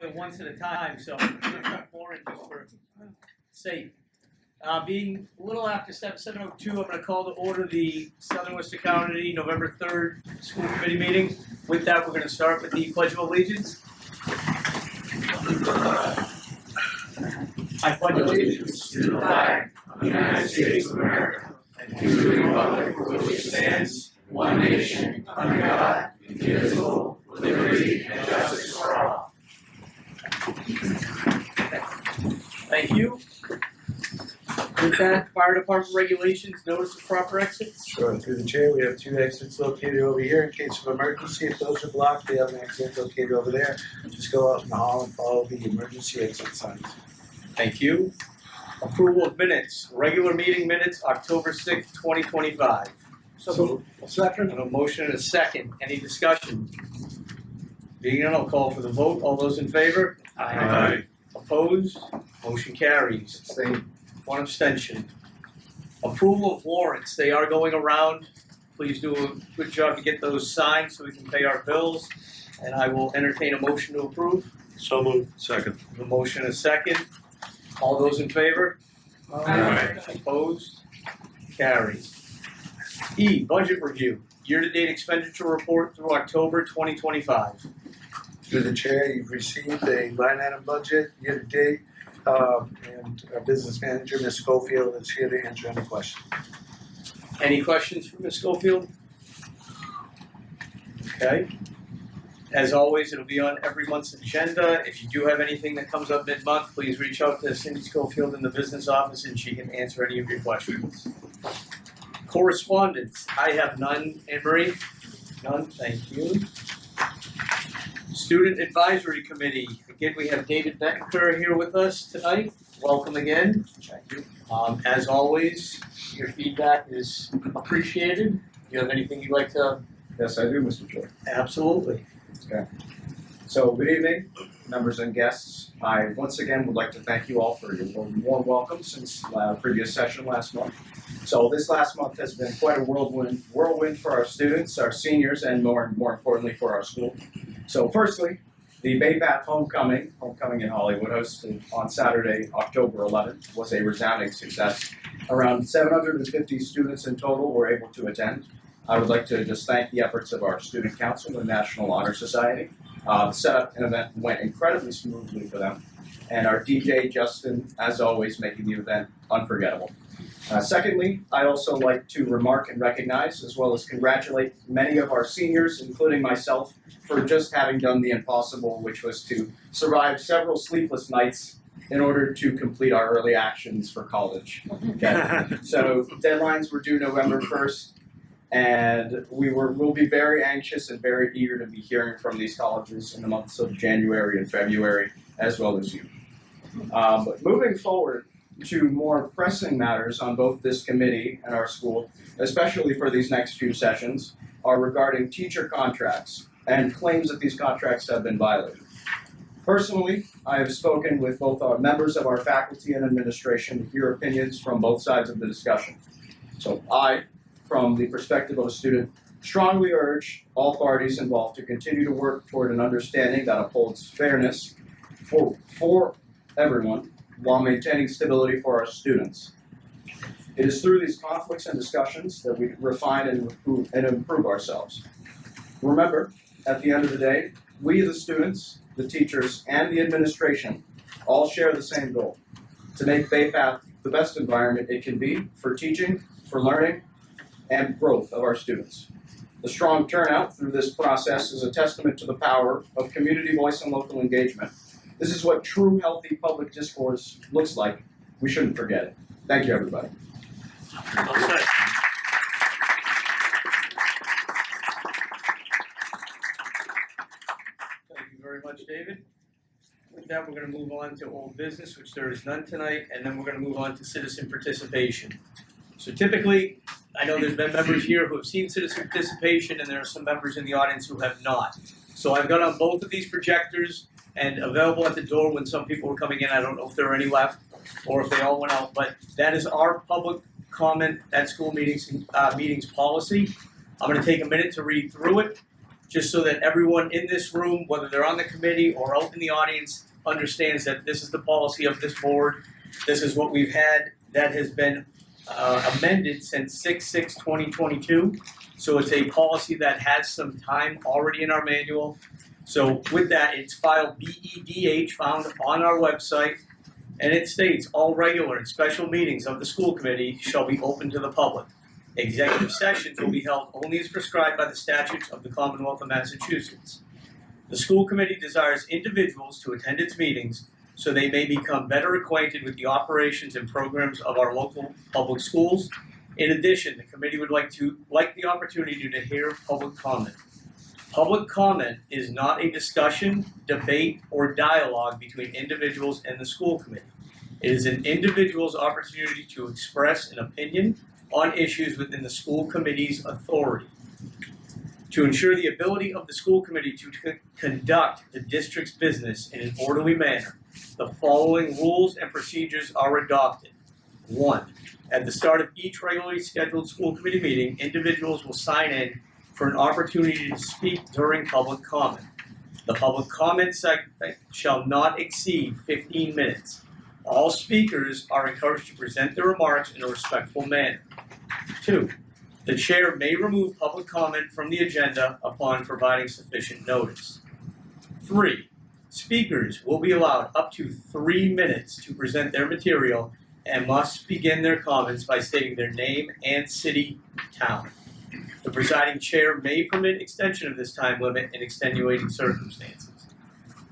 it once at a time, so Lauren, just for sake. Being a little after 7:02, I'm going to call to order the Southern Worcester County November 3rd school committee meeting. With that, we're going to start with the Pledge of Allegiance. I pledge allegiance to the flag of the United States of America and to the republic for which it stands, one nation, under God, indivisible, with liberty and justice for all. Thank you. With that, fire department regulations, notice of proper exits. Sure, through the chair, we have 2 exits located over here in case of emergency. If those are blocked, we have an exit located over there. Just go out in the hall and follow the emergency exit signs. Thank you. Approval of minutes, regular meeting minutes, October 6th, 2025. So, second. I have a motion and a second. Any discussion? Being none, I'll call for the vote. All those in favor? Aye. Opposed? Motion carries. One abstention. Approval of warrants. They are going around. Please do a good job to get those signed so we can pay our bills. And I will entertain a motion to approve. So moved. Second. The motion and a second. All those in favor? Aye. Opposed? Carries. E, budget review. Year-to-date expenditure report through October 2025. Through the chair, you've received a line item budget year to date, and our business manager, Ms. Schofield, is here to answer any questions. Any questions for Ms. Schofield? Okay. As always, it'll be on every month's agenda. If you do have anything that comes up mid-month, please reach out to Cindy Schofield in the business office and she can answer any of your questions. Correspondence. I have none. Anne Marie? None. Thank you. Student Advisory Committee. Again, we have David Beckenker here with us tonight. Welcome again. Thank you. As always, your feedback is appreciated. Do you have anything you'd like to? Yes, I do, Mr. Chair. Absolutely. Okay. So, good evening, members and guests. I once again would like to thank you all for your warm welcome since previous session last month. So, this last month has been quite a whirlwind for our students, our seniors, and more importantly for our school. So, firstly, the Bay Path Homecoming in Hollywood, hosted on Saturday, October 11th, was a resounding success. Around 750 students in total were able to attend. I would like to just thank the efforts of our Student Council and National Honor Society. The setup and event went incredibly smoothly for them. And our DJ, Justin, as always, making the event unforgettable. Secondly, I'd also like to remark and recognize, as well as congratulate many of our seniors, including myself, for just having done the impossible, which was to survive several sleepless nights in order to complete our early actions for college. Okay. So deadlines were due November 1st. And we'll be very anxious and very eager to be hearing from these colleges in the months of January and February, as well as you. But moving forward to more pressing matters on both this committee and our school, especially for these next few sessions, are regarding teacher contracts and claims that these contracts have been violated. Personally, I have spoken with both our members of our faculty and administration to hear opinions from both sides of the discussion. So I, from the perspective of a student, strongly urge all parties involved to continue to work toward an understanding that upholds fairness for everyone while maintaining stability for our students. It is through these conflicts and discussions that we refine and improve ourselves. Remember, at the end of the day, we, the students, the teachers, and the administration all share the same goal: to make Bay Path the best environment it can be for teaching, for learning, and growth of our students. The strong turnout through this process is a testament to the power of community voice and local engagement. This is what true healthy public discourse looks like. We shouldn't forget it. Thank you, everybody. Okay. Thank you very much, David. With that, we're going to move on to old business, which there is none tonight, and then we're going to move on to citizen participation. So typically, I know there's been members here who have seen citizen participation, and there are some members in the audience who have not. So I've got on both of these projectors and available at the door when some people were coming in. I don't know if there are any left or if they all went out, but that is our public comment at school meetings policy. I'm going to take a minute to read through it. just so that everyone in this room, whether they're on the committee or out in the audience, understands that this is the policy of this board. This is what we've had that has been amended since 6/6/2022. So it's a policy that has some time already in our manual. So with that, it's filed BEDH, found on our website, and it states all regular and special meetings of the school committee shall be open to the public. Executive sessions will be held only as prescribed by the statutes of the Commonwealth of Massachusetts. The school committee desires individuals to attend its meetings so they may become better acquainted with the operations and programs of our local public schools. In addition, the committee would like the opportunity to hear public comment. Public comment is not a discussion, debate, or dialogue between individuals and the school committee. It is an individual's opportunity to express an opinion on issues within the school committee's authority. To ensure the ability of the school committee to conduct the district's business in an orderly manner, the following rules and procedures are adopted. 1. At the start of each regularly scheduled school committee meeting, individuals will sign in for an opportunity to speak during public comment. The public comment segment shall not exceed 15 minutes. All speakers are encouraged to present their remarks in a respectful manner. 2. The chair may remove public comment from the agenda upon providing sufficient notice. 3. Speakers will be allowed up to 3 minutes to present their material and must begin their comments by stating their name and city, town. The presiding chair may permit extension of this time limit in extenuating circumstances.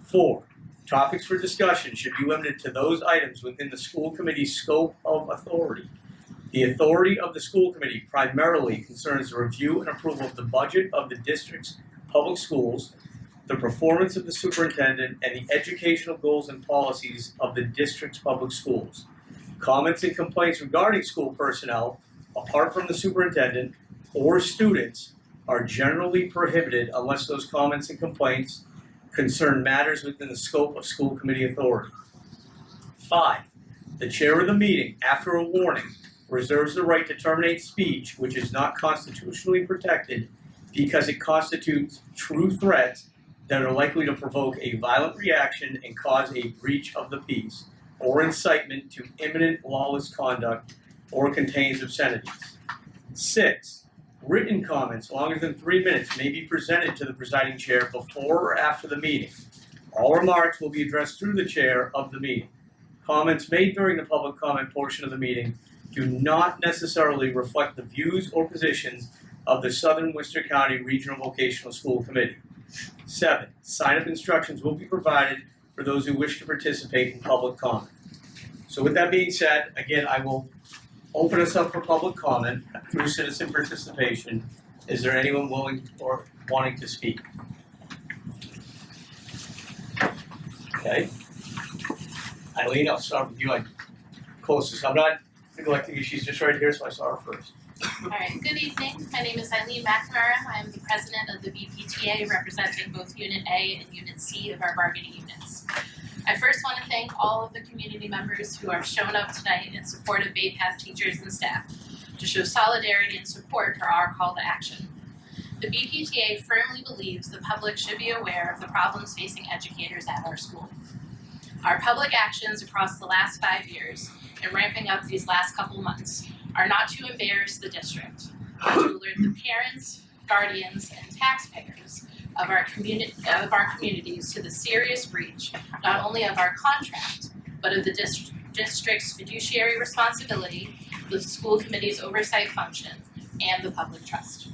4. Topics for discussion should be limited to those items within the school committee's scope of authority. The authority of the school committee primarily concerns the review and approval of the budget of the district's public schools, the performance of the superintendent, and the educational goals and policies of the district's public schools. Comments and complaints regarding school personnel, apart from the superintendent, or students are generally prohibited unless those comments and complaints concern matters within the scope of school committee authority. 5. The chair of the meeting, after a warning, reserves the right to terminate speech which is not constitutionally protected because it constitutes true threats that are likely to provoke a violent reaction and cause a breach of the peace, or incitement to imminent lawless conduct, or contains obscenities. 6. Written comments longer than 3 minutes may be presented to the presiding chair before or after the meeting. All remarks will be addressed through the chair of the meeting. Comments made during the public comment portion of the meeting do not necessarily reflect the views or positions of the Southern Worcester County Regional Vocational School Committee. 7. Sign-up instructions will be provided for those who wish to participate in public comment. So with that being said, again, I will open us up for public comment through citizen participation. Is there anyone willing or wanting to speak? Okay. Eileen, I'll start with you, like closest. I'm not neglecting you, she's just right here, so I saw her first. Alright, good evening. My name is Eileen McNamara. I am the president of the BPTA, representing both Unit A and Unit C of our bargaining units. I first want to thank all of the community members who have shown up tonight in support of Bay Path teachers and staff to show solidarity and support for our call to action. The BPTA firmly believes the public should be aware of the problems facing educators at our school. Our public actions across the last 5 years and ramping up these last couple months are not to embarrass the district, but to alert the parents, guardians, and taxpayers of our communities to the serious breach not only of our contract, but of the district's fiduciary responsibility, the school committee's oversight function, and the public trust.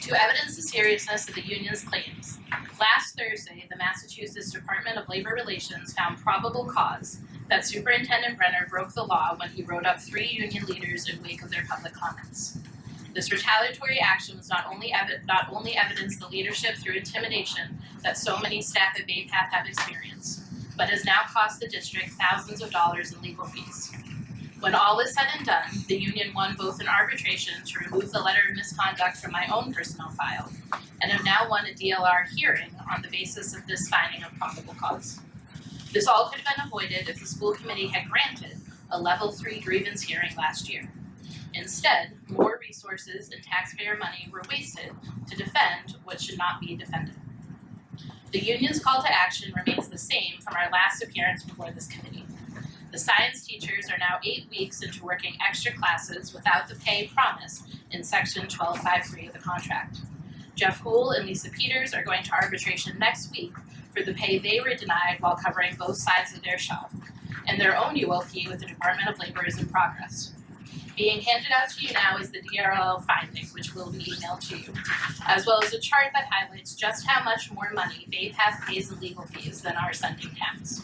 To evidence the seriousness of the union's claims, last Thursday, the Massachusetts Department of Labor Relations found probable cause that Superintendent Brenner broke the law when he wrote up 3 union leaders in wake of their public comments. This retaliatory action was not only evidenced the leadership through intimidation that so many staff at Bay Path have experienced, but has now cost the district thousands of dollars in legal fees. When all is said and done, the union won both an arbitration to remove the letter of misconduct from my own personnel file, and have now won a DLR hearing on the basis of this finding of probable cause. This all could have been avoided if the school committee had granted a level 3 grievance hearing last year. Instead, more resources and taxpayer money were wasted to defend what should not be defended. The union's call to action remains the same from our last appearance before this committee. The science teachers are now 8 weeks into working extra classes without the pay promised in section 1253 of the contract. Jeff Houle and Lisa Peters are going to arbitration next week for the pay they were denied while covering both sides of their shop, and their own ULP with the Department of Labor is in progress. Being handed out to you now is the DRL finding, which will be emailed to you, as well as a chart that highlights just how much more money BayPath pays in legal fees than our sending towns.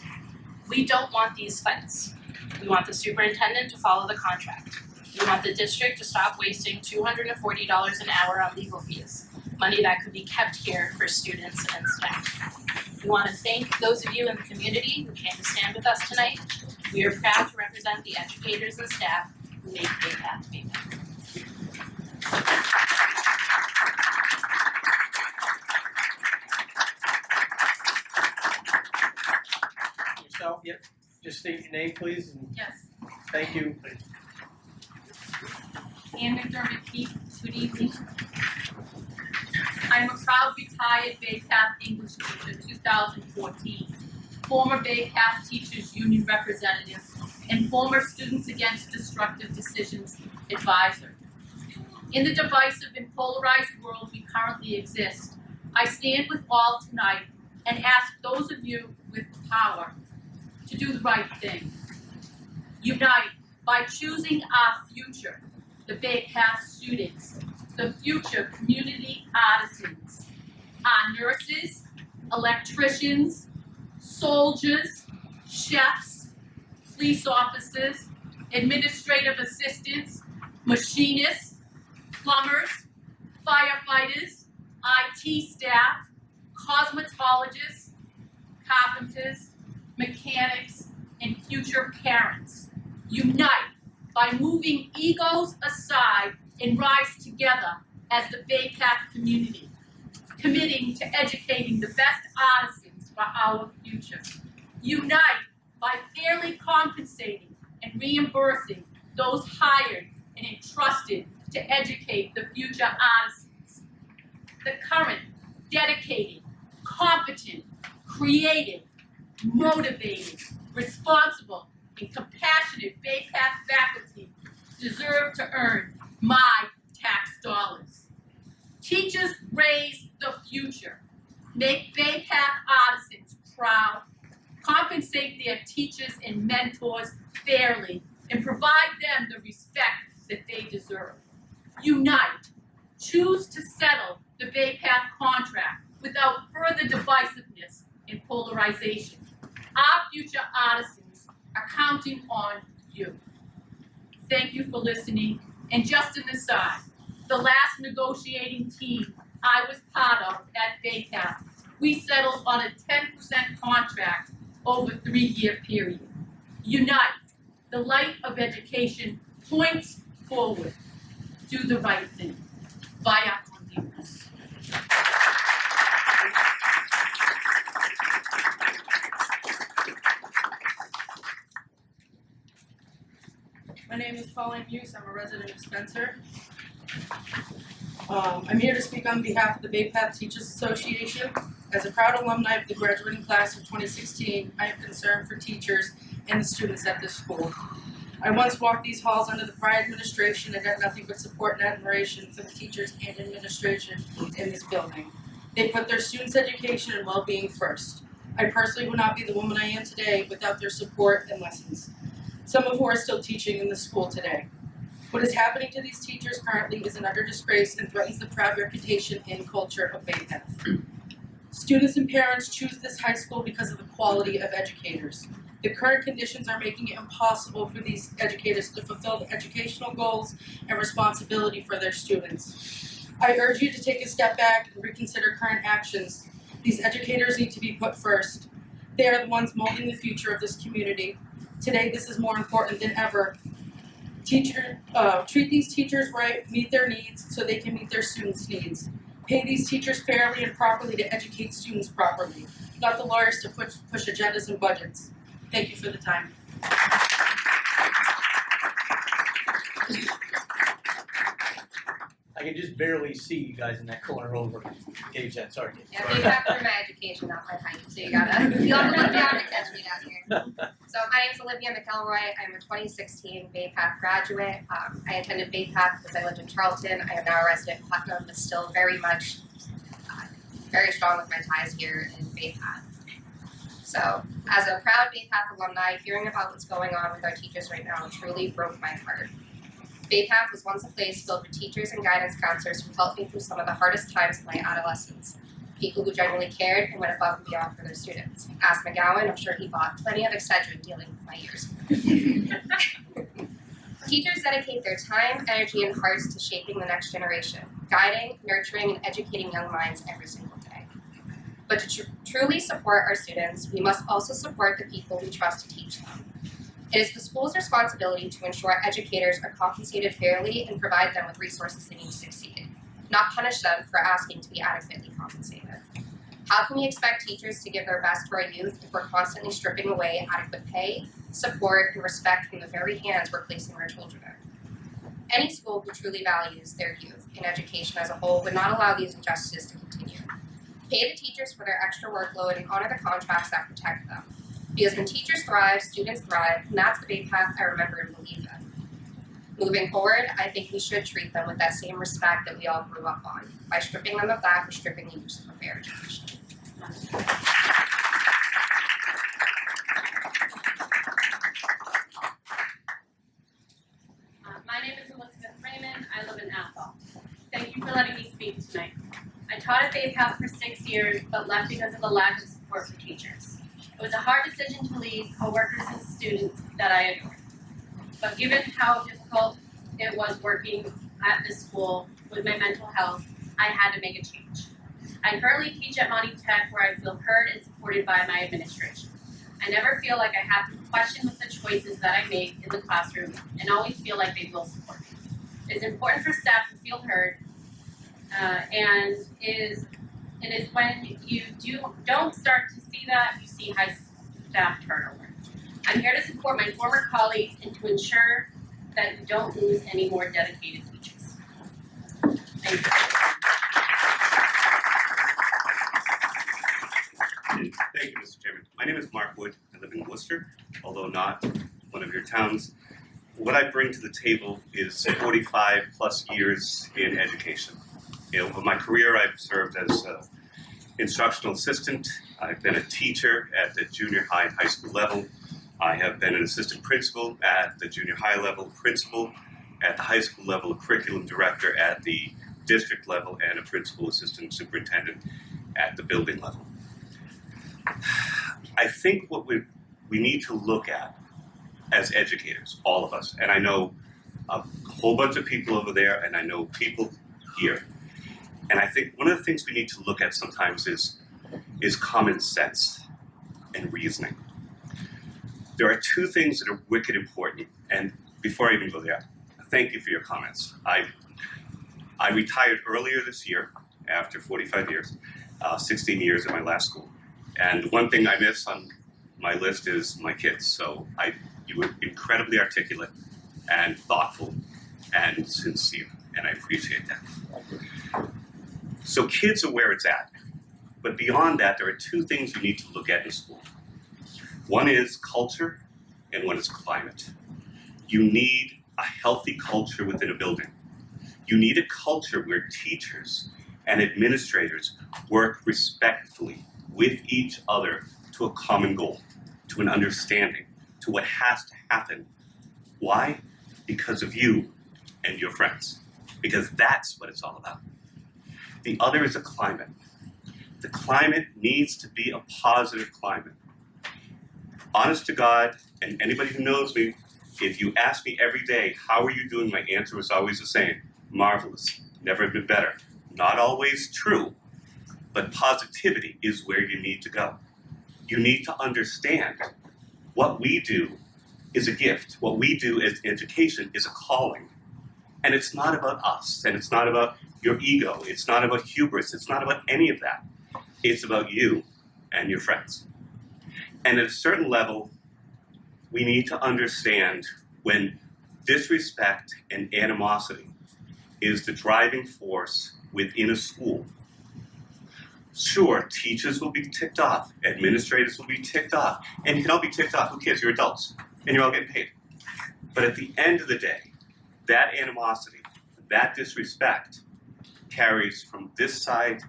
We don't want these fights. We want the superintendent to follow the contract. We want the district to stop wasting $240 an hour on legal fees, money that could be kept here for students and staff. We want to thank those of you in the community who came to stand with us tonight. We are proud to represent the educators and staff who make BayPath BayPath. Yourself, yep. Just state your name, please, and Yes, thank you. Ann McDermott Keith, good evening. I am a proud retired BayPath English teacher, 2014, former BayPath Teachers Union representative, and former Students Against Destructive Decisions advisor. In the divisive and polarized world we currently exist, I stand with all tonight and ask those of you with power to do the right thing. Unite by choosing our future, the BayPath students, the future community artisans, our nurses, electricians, soldiers, chefs, police officers, administrative assistants, machinists, plumbers, firefighters, IT staff, cosmetologists, carpenters, mechanics, and future parents. Unite by moving egos aside and rise together as the BayPath community, committing to educating the best artisans for our future. Unite by fairly compensating and reimbursing those hired and entrusted to educate the future artisans. The current, dedicated, competent, creative, motivated, responsible, and compassionate BayPath faculty deserve to earn my tax dollars. Teachers raise the future. Make BayPath artisans proud. Compensate their teachers and mentors fairly and provide them the respect that they deserve. Unite. Choose to settle the BayPath contract without further divisiveness and polarization. Our future artisans are counting on you. Thank you for listening. And just an aside, the last negotiating team I was part of at BayPath, we settled on a 10% contract over a 3-year period. Unite. The light of education points forward. Do the right thing. Vaya con Dios. My name is Pauline Hughes. I'm a resident of Spencer. I'm here to speak on behalf of the BayPath Teachers Association. As a proud alumni of the graduating class of 2016, I am concerned for teachers and the students at this school. I once walked these halls under the prior administration and had nothing but support and admiration for the teachers and administration in this building. They put their students' education and well-being first. I personally would not be the woman I am today without their support and lessons. Some of who are still teaching in the school today. What is happening to these teachers currently is an utter disgrace and threatens the proud reputation and culture of BayPath. Students and parents choose this high school because of the quality of educators. The current conditions are making it impossible for these educators to fulfill the educational goals and responsibility for their students. I urge you to take a step back and reconsider current actions. These educators need to be put first. They are the ones molding the future of this community. Today, this is more important than ever. Treat these teachers right, meet their needs so they can meet their students' needs. Pay these teachers fairly and properly to educate students properly, not the lawyers to push agendas and budgets. Thank you for the time. can just barely see you guys in that corner over. Gauge that, sorry. Yeah, they have for my education, not my height, so you have to look beyond to catch me down here. So my name is Olivia McElroy. I'm a 2016 Bay Path graduate. I attended Bay Path because I lived in Charlton. I am now a resident in Putnam, but still very much, very strong with my ties here in Bay Path. So as a proud Bay Path alumni, hearing about what's going on with our teachers right now truly broke my heart. Bay Path was once a place filled with teachers and guidance counselors who helped me through some of the hardest times of my adolescence. People who genuinely cared and went above and beyond for their students. Ask McGowan, I'm sure he bought plenty of Excedrin dealing with my ears. Teachers dedicate their time, energy, and hearts to shaping the next generation, guiding, nurturing, and educating young minds every single day. But to truly support our students, we must also support the people we trust to teach them. It is the school's responsibility to ensure educators are compensated fairly and provide them with resources they need to succeed, not punish them for asking to be adequately compensated. How can we expect teachers to give their best to our youth if we're constantly stripping away adequate pay, support, and respect from the very hands we're placing our children in? Any school who truly values their youth and education as a whole would not allow these injustices to continue. Pay the teachers for their extra workload and honor the contracts that protect them. Because when teachers thrive, students thrive, and that's the Bay Path I remember and believe in. Moving forward, I think we should treat them with that same respect that we all grew up on. By stripping them of that, we're stripping the use of a fair education. My name is Elizabeth Raymond. I live in Athol. Thank you for letting me speak tonight. I taught at Bay Path for 6 years, but left because of the lack of support for teachers. It was a hard decision to leave coworkers and students that I adored. But given how difficult it was working at this school with my mental health, I had to make a change. I currently teach at Monty Tech, where I feel heard and supported by my administration. I never feel like I have to question with the choices that I make in the classroom and always feel like they will support me. It's important for staff to feel heard, and it is when you don't start to see that, you see high staff turnover. I'm here to support my former colleagues and to ensure that you don't lose any more dedicated teachers. Thank you. Thank you, Mr. Chairman. My name is Mark Wood. I live in Worcester, although not one of your towns. What I bring to the table is 45 plus years in education. Over my career, I've served as an instructional assistant. I've been a teacher at the junior high and high school level. I have been an assistant principal at the junior high level, principal at the high school level, a curriculum director at the district level, and a principal assistant superintendent at the building level. I think what we need to look at as educators, all of us, and I know a whole bunch of people over there, and I know people here, and I think one of the things we need to look at sometimes is common sense and reasoning. There are two things that are wicked important, and before I even go there, thank you for your comments. I retired earlier this year after 45 years, 16 years at my last school. And one thing I miss on my list is my kids. So you were incredibly articulate and thoughtful and sincere, and I appreciate that. So kids are where it's at. But beyond that, there are two things you need to look at in school. One is culture and one is climate. You need a healthy culture within a building. You need a culture where teachers and administrators work respectfully with each other to a common goal, to an understanding, to what has to happen. Why? Because of you and your friends. Because that's what it's all about. The other is a climate. The climate needs to be a positive climate. Honest to God, and anybody who knows me, if you ask me every day, how are you doing? My answer is always the same. Marvelous. Never been better. Not always true, but positivity is where you need to go. You need to understand what we do is a gift. What we do as education is a calling. And it's not about us, and it's not about your ego. It's not about hubris. It's not about any of that. It's about you and your friends. And at a certain level, we need to understand when disrespect and animosity is the driving force within a school. Sure, teachers will be ticked off, administrators will be ticked off, and you can all be ticked off, who cares, you're adults, and you're all getting paid. But at the end of the day, that animosity, that disrespect carries from this side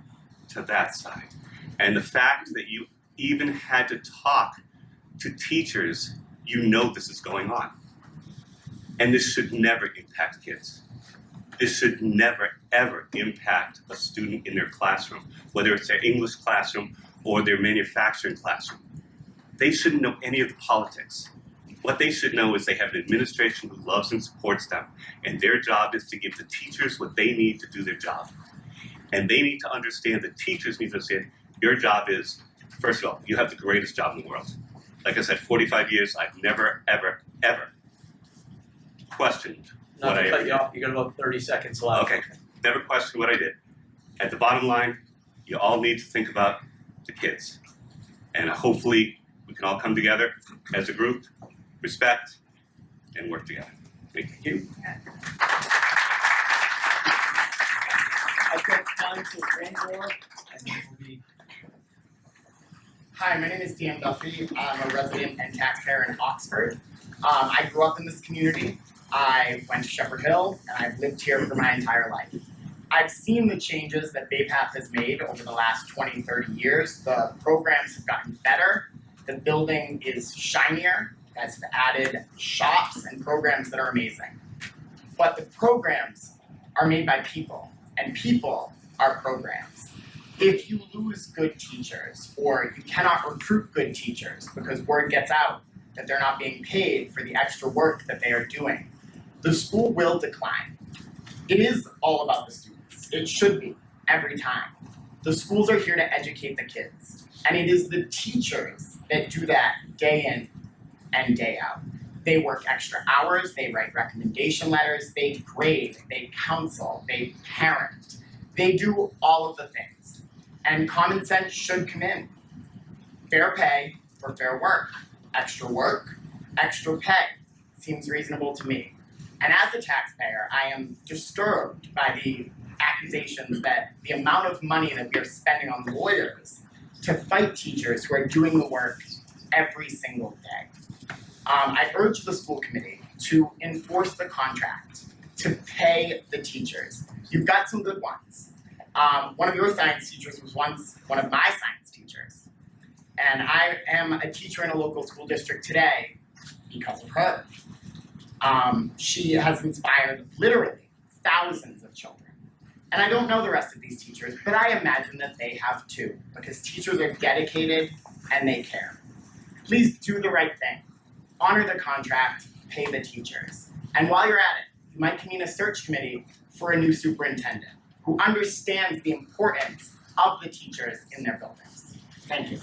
to that side. And the fact that you even had to talk to teachers, you know this is going on. And this should never impact kids. This should never, ever impact a student in their classroom, whether it's their English classroom or their manufacturing classroom. They shouldn't know any of the politics. What they should know is they have an administration who loves and supports them, and their job is to give the teachers what they need to do their job. And they need to understand, the teachers need to understand, your job is, first of all, you have the greatest job in the world. Like I said, 45 years, I've never, ever, ever questioned Not what to I cut you off, you got about 30 seconds left. Okay, never questioned what I did. At the bottom line, you all need to think about the kids. And hopefully we can all come together as a group, respect, and work together. Thank you. I've got time for one more, and then we'll be Hi, my name is Dan Duffy. I'm a resident and taxpayer in Oxford. I grew up in this community. I went to Shepherd Hill, and I've lived here for my entire life. I've seen the changes that BayPath has made over the last 20, 30 years. The programs have gotten better. The building is shinier. You guys have added shops and programs that are amazing. But the programs are made by people, and people are programs. If you lose good teachers, or you cannot recruit good teachers because word gets out that they're not being paid for the extra work that they are doing, the school will decline. It is all about the students. It should be, every time. The schools are here to educate the kids, and it is the teachers that do that day in and day out. They work extra hours, they write recommendation letters, they grade, they counsel, they parent. They do all of the things. And common sense should come in. Fair pay for fair work. Extra pay. Seems reasonable to me. And as a taxpayer, I am disturbed by the accusations that the amount of money that we are spending on lawyers to fight teachers who are doing the work every single day. I urge the school committee to enforce the contract, to pay the teachers. You've got some good ones. One of your science teachers was once one of my science teachers. And I am a teacher in a local school district today because of her. She has inspired literally thousands of children. And I don't know the rest of these teachers, but I imagine that they have too, because teachers are dedicated and they care. Please do the right thing. Honor the contract, pay the teachers. And while you're at it, you might convene a search committee for a new superintendent who understands the importance of the teachers in their buildings. Thank you.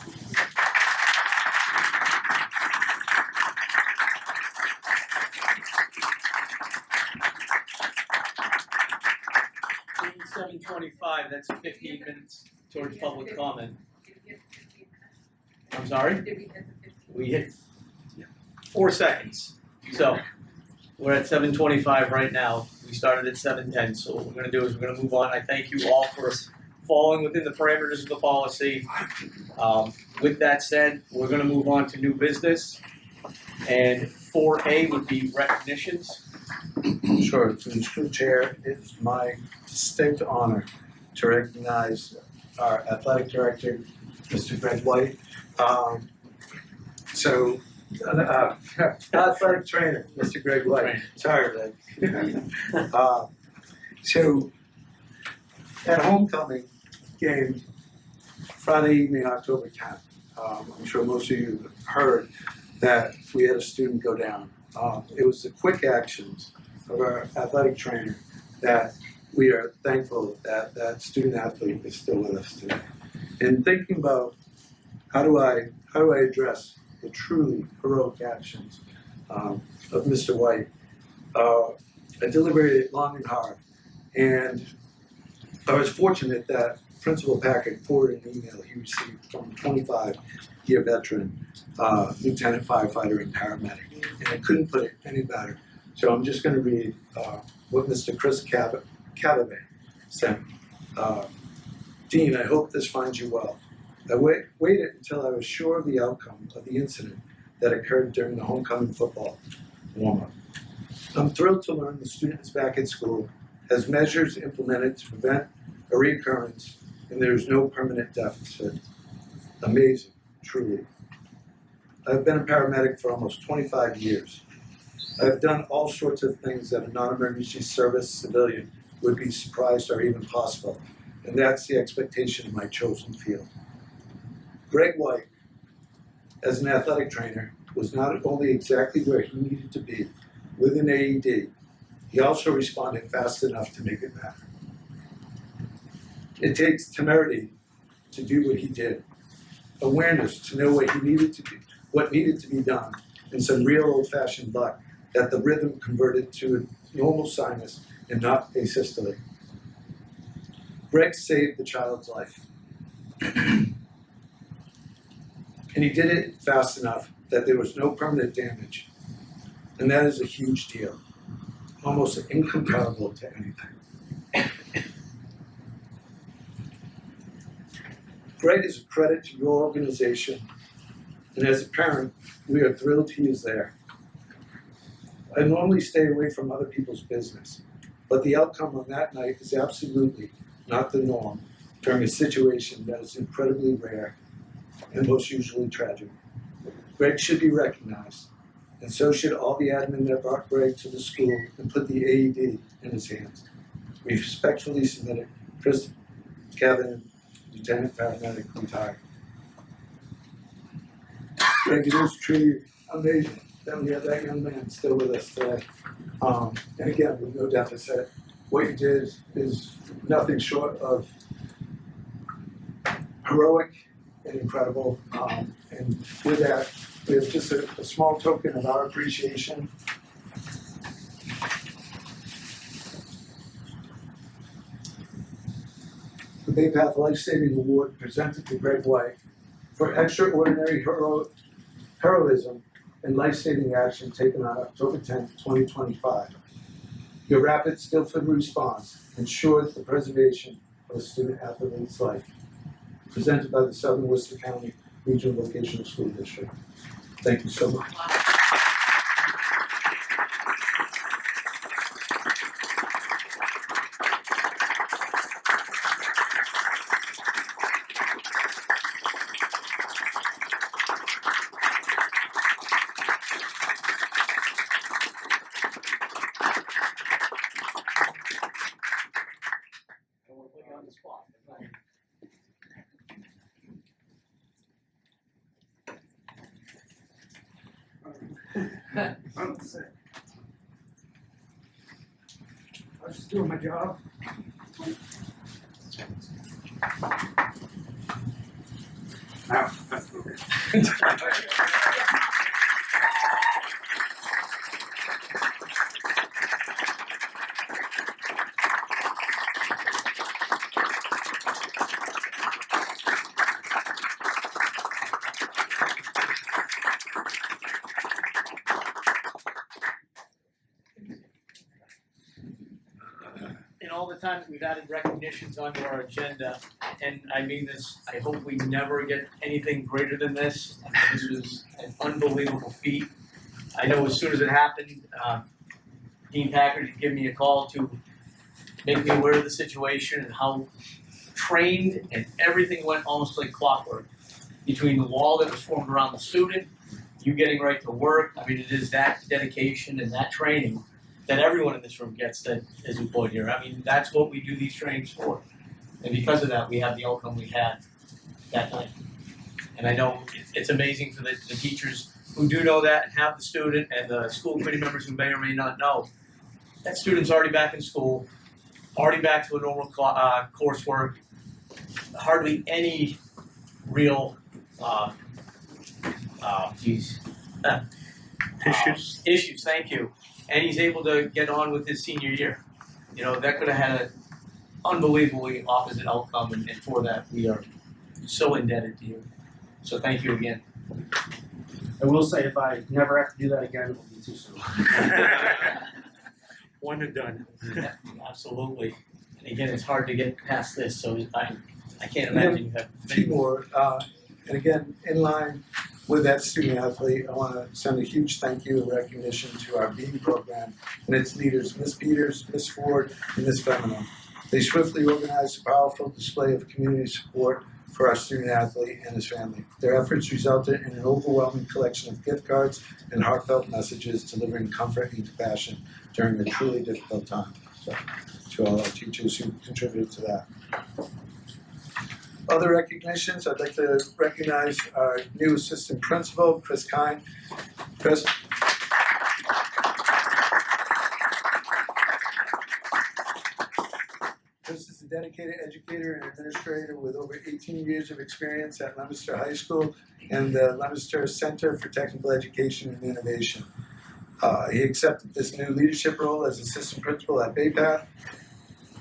Being 7:25, that's 15 minutes towards public comment. I'm sorry? We hit 4 seconds. So we're at 7:25 right now. We started at 7:10, so what we're gonna do is we're gonna move on. I thank you all for falling within the parameters of the policy. With that said, we're gonna move on to new business. And 4A would be recognitions. Sure, through the school chair, it's my distinct honor to recognize our athletic director, Mr. Greg White. Athletic trainer, Mr. Greg White. Sorry, Greg. So, at homecoming game, Friday evening, October 10th, I'm sure most of you heard that we had a student go down. It was the quick actions of our athletic trainer that we are thankful that that student athlete is still with us today. And thinking about how do I address the truly heroic actions of Mr. White, I deliberated long and hard, and I was fortunate that Principal Packard forwarded an email he received from a 25-year veteran, lieutenant firefighter and paramedic, and I couldn't put it any better. So I'm just going to read what Mr. Chris Callaway sent, Dean, I hope this finds you well. I waited until I was sure of the outcome of the incident that occurred during the homecoming football warm-up. I'm thrilled to learn the student is back at school, has measures implemented to prevent a recurrence, and there is no permanent deficit. Amazing, truly. I've been a paramedic for almost 25 years. I've done all sorts of things that a non-emergency service civilian would be surprised are even possible, and that's the expectation of my chosen field. Greg White, as an athletic trainer, was not only exactly where he needed to be with an AED, he also responded fast enough to make it matter. It takes temerity to do what he did, awareness to know what needed to be done, and some real old-fashioned luck that the rhythm converted to a normal sinus and not asystole. Greg saved the child's life. And he did it fast enough that there was no permanent damage. And that is a huge deal, almost incomparable to anything. Greg is a credit to your organization, and as a parent, we are thrilled he is there. I normally stay away from other people's business, but the outcome on that night is absolutely not the norm during a situation that is incredibly rare and most usually tragic. Greg should be recognized, and so should all the admin that brought Greg to the school and put the AED in his hands. We respectfully submit Chris Kevin, Lieutenant Paramedic, retired. Greg, it is truly amazing that we have that young man still with us today. And again, with no deficit, what you did is nothing short of heroic and incredible. And with that, we have just a small token of our appreciation. The Bay Path Life Saving Award presented to Greg White for extraordinary heroism and life-saving action taken on October 10th, 2025. Your rapid, skillful response ensured the preservation of a student athlete's life. Presented by the Southern Worcester County Regional Vocational School District. Thank you so much. I was just doing my job. Now, In all the time that we've added recognitions onto our agenda, and I mean this, I hope we never get anything greater than this. I mean, this was an unbelievable feat. I know as soon as it happened, Dean Packard had given me a call to make me aware of the situation and how trained and everything went almost like clockwork. Between the wall that was formed around the student, you getting right to work, I mean, it is that dedication and that training that everyone in this room gets that is employed here. I mean, that's what we do these trainings for. And because of that, we have the outcome we had that night. And I know it's amazing for the teachers who do know that and have the student, and the school committee members who may or may not know. That student's already back in school, already back to a normal coursework, hardly any real issues, thank you. And he's able to get on with his senior year. You know, that could have had an unbelievably opposite outcome, and for that, we are so indebted to you. So thank you again. I will say if I never have to do that again, it will be too soon. One and done. Absolutely. And again, it's hard to get past this, so I can't imagine you have A few more, and again, in line with that student athlete, I wanna send a huge thank you and recognition to our BEAM program and its leaders, Ms. Peters, Ms. Ford, and Ms. Femino. They swiftly organized a powerful display of community support for our student athlete and his family. Their efforts resulted in an overwhelming collection of gift cards and heartfelt messages delivering comfort and compassion during a truly difficult time. So, to all our teachers who contributed to that. Other recognitions, I'd like to recognize our new assistant principal, Chris Kine. Chris. Chris is a dedicated educator and administrator with over 18 years of experience at Leominster High School and the Leominster Center for Technical Education and Innovation. He accepted this new leadership role as assistant principal at Bay Path.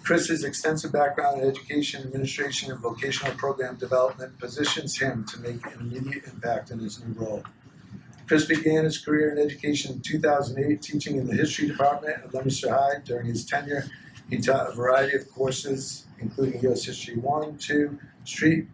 Chris's extensive background in education, administration, and vocational program development positions him to make an immediate impact in his new role. Chris began his career in education in 2008, teaching in the history department at Leominster High. During his tenure, he taught a variety of courses, including U.S. History 1, 2, Street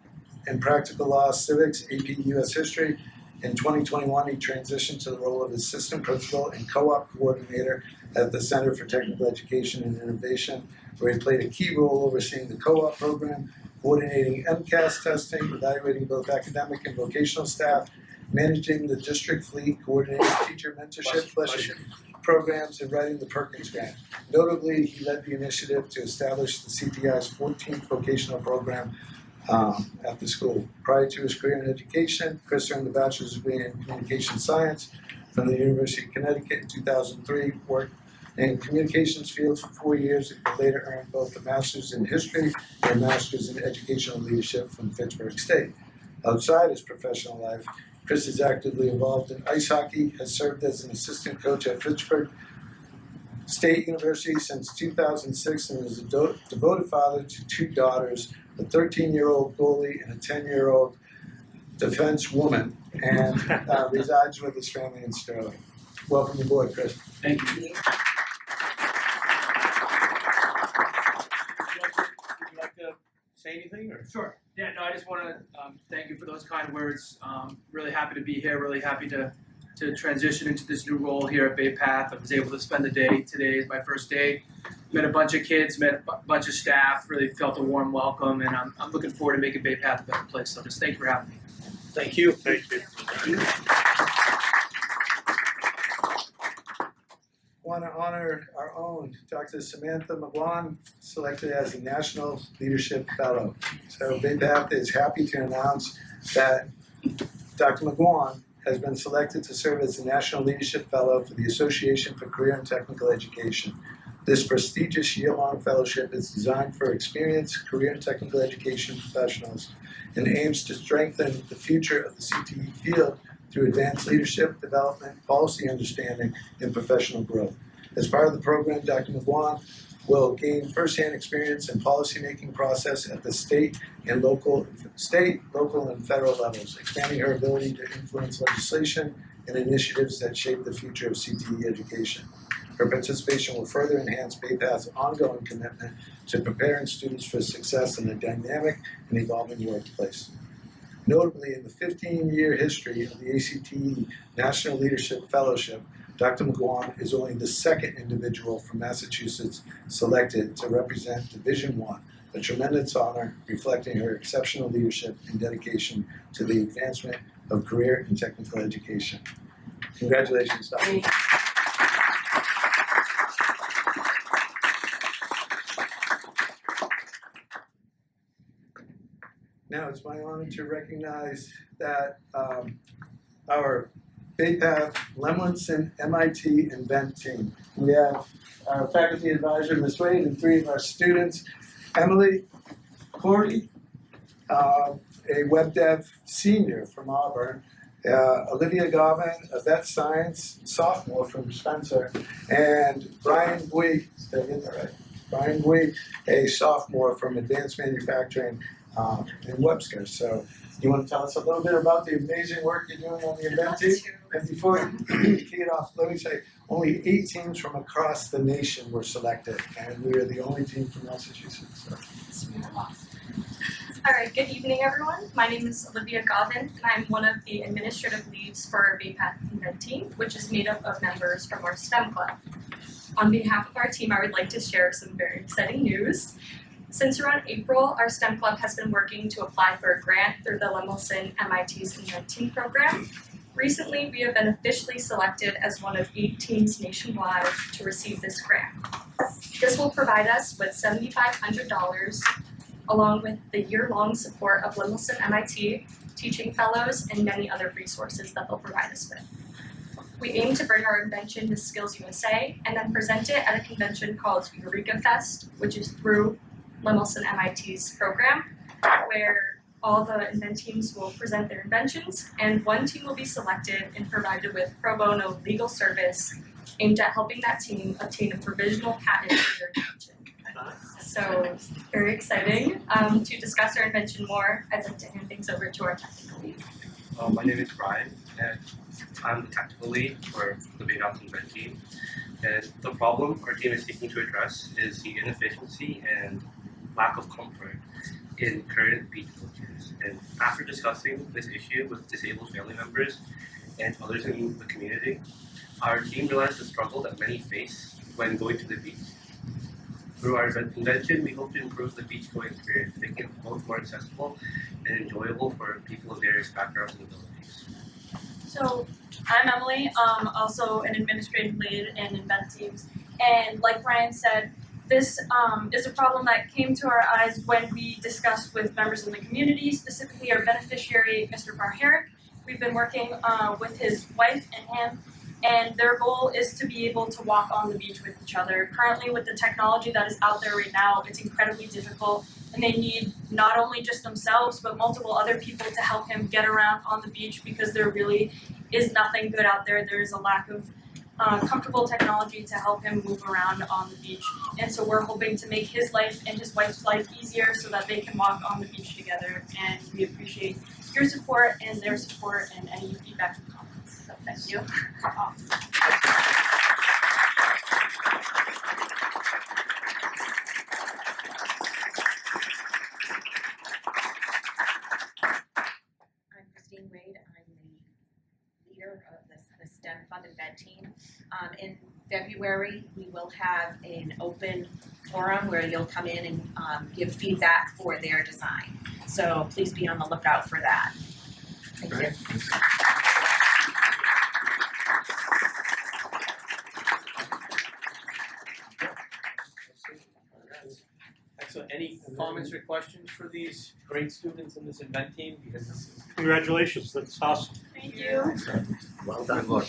and Practical Law, Civics, AP U.S. History. In 2021, he transitioned to the role of assistant principal and co-op coordinator at the Center for Technical Education and Innovation, where he played a key role overseeing the co-op program, coordinating MCAS testing, evaluating both academic and vocational staff, managing the district fleet, coordinating teacher mentorship programs, and writing the Perkins Grant. Notably, he led the initiative to establish the CTI's 14th vocational program at the school. Prior to his career in education, Chris earned a bachelor's degree in communication science from the University of Connecticut in 2003, worked in communications fields for 4 years, and later earned both a master's in history and a master's in educational leadership from Fitchburg State. Outside his professional life, Chris is actively involved in ice hockey, has served as an assistant coach at Fitchburg State University since 2006, and is a devoted father to 2 daughters, a 13-year-old goalie and a 10-year-old defense woman, and resides with his family in Sterling. Welcome aboard, Chris. Thank you. Would you like to say anything, or? Sure. Yeah, no, I just want to thank you for those kind words. Really happy to be here, really happy to transition into this new role here at Bay Path. I was able to spend the day, today is my first day. Met a bunch of kids, met a bunch of staff, really felt a warm welcome, and I'm looking forward to making Bay Path a better place. So just thank you for having me. Thank you. Thank you. Want to honor our own Dr. Samantha McGuan, selected as a National Leadership Fellow. So Bay Path is happy to announce that Dr. McGuan has been selected to serve as the National Leadership Fellow for the Association for Career and Technical Education. This prestigious year-long fellowship is designed for experienced career and technical education professionals and aims to strengthen the future of the CTE field through advanced leadership, development, policy understanding, and professional growth. As part of the program, Dr. McGuan will gain firsthand experience in policymaking process at the state, local, and federal levels, expanding her ability to influence legislation and initiatives that shape the future of CTE education. Her participation will further enhance Bay Path's ongoing commitment to preparing students for success in a dynamic and evolving workplace. Notably, in the 15-year history of the ACTE National Leadership Fellowship, Dr. McGuan is only the second individual from Massachusetts selected to represent Division I, a tremendous honor reflecting her exceptional leadership and dedication to the advancement of career and technical education. Congratulations, Dr. Now it's my honor to recognize that our Bay Path, Lemlinson, MIT, and Bent team. We have our faculty advisor, Ms. Wade, and 3 of our students, Emily, Corey, a web dev senior from Auburn, Olivia Garvin, a vet science sophomore from Spencer, and Brian Bui, did I get that right? Brian Bui, a sophomore from advanced manufacturing in Webster. So You want to tell us a little bit about the amazing work you're doing on the event team? And before you kick it off, let me say, only 8 teams from across the nation were selected, and we are the only team from Massachusetts. So. Alright, good evening everyone. My name is Olivia Govin, and I'm one of the administrative leads for our BPAT event team, which is made up of members from our STEM club. On behalf of our team, I would like to share some very exciting news. Since around April, our STEM club has been working to apply for a grant through the Lemelson MIT's Invent Team program. Recently, we have been officially selected as one of 8 teams nationwide to receive this grant. This will provide us with $7,500 along with the year-long support of Lemelson MIT, teaching fellows, and many other resources that they'll provide us with. We aim to bring our invention to Skills USA and then present it at a convention called Eureka Fest, which is through Lemelson MIT's program, where all the invent teams will present their inventions, and one team will be selected and provided with pro bono legal service aimed at helping that team obtain a provisional patent for their invention. So, very exciting. To discuss our invention more, I'd like to hand things over to our technical lead. My name is Brian, and I'm the technical lead for the Big Apple Invent team. And the problem our team is seeking to address is the inefficiency and lack of comfort in current beach wheelchairs. And after discussing this issue with disabled family members and others in the community, our team realized the struggle that many face when going to the beach. Through our invention, we hope to improve the beach-going experience, making it both more accessible and enjoyable for people of various backgrounds and abilities. So, I'm Emily, also an administrative lead in invent teams, and like Brian said, this is a problem that came to our eyes when we discussed with members in the community, specifically our beneficiary, Mr. Barherrick. We've been working with his wife and him, and their goal is to be able to walk on the beach with each other. Currently, with the technology that is out there right now, it's incredibly difficult, and they need not only just themselves, but multiple other people to help him get around on the beach because there really is nothing good out there. There is a lack of comfortable technology to help him move around on the beach. And so we're hoping to make his life and his wife's life easier so that they can walk on the beach together. And we appreciate your support and their support and any feedback and comments. So thank you. I'm Christine Wade. I'm the leader of the STEM Fund Invent team. In February, we will have an open forum where you'll come in and give feedback for their design. So please be on the lookout for that. Thank you. Excellent. Any comments or questions for these great students in this invent team? Because this is Congratulations, that's awesome. Thank you. well done. Look.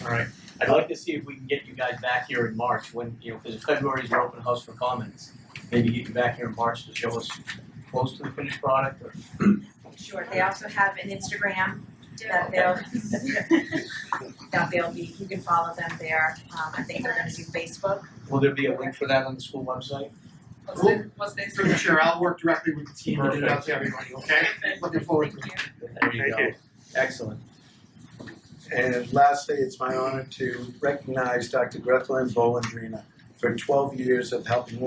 All right. I'd like to see if we can get you guys back here in March when, because February is our open house for comments. Maybe get you back here in March to show us close to the finished product. Or... Sure. They also have an Instagram that they'll be. You can follow them there. I think they're going to do Facebook. Will there be a link for that on the school website? Through the chair, I'll work directly with the team to get it out to everybody, okay? Looking forward to it. There you go. Excellent. And lastly, it's my honor to recognize Dr. Grethlin Bolendrina for 12 years of helping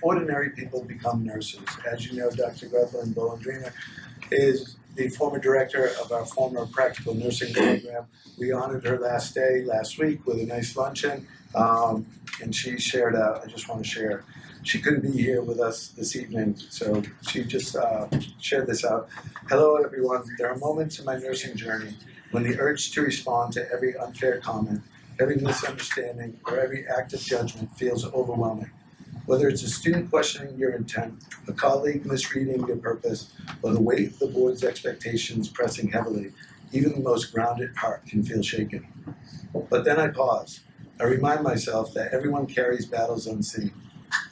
ordinary people become nurses. As you know, Dr. Grethlin Bolendrina is the former director of our former practical nursing program. We honored her last week with a nice luncheon, and she shared out, I just want to share, she couldn't be here with us this evening, so she just shared this out. Hello everyone, there are moments in my nursing journey when the urge to respond to every unfair comment, every misunderstanding, or every act of judgment feels overwhelming. Whether it's a student questioning your intent, a colleague misreading your purpose, or the weight of the board's expectations pressing heavily, even the most grounded heart can feel shaken. But then I pause. I remind myself that everyone carries battles unseen.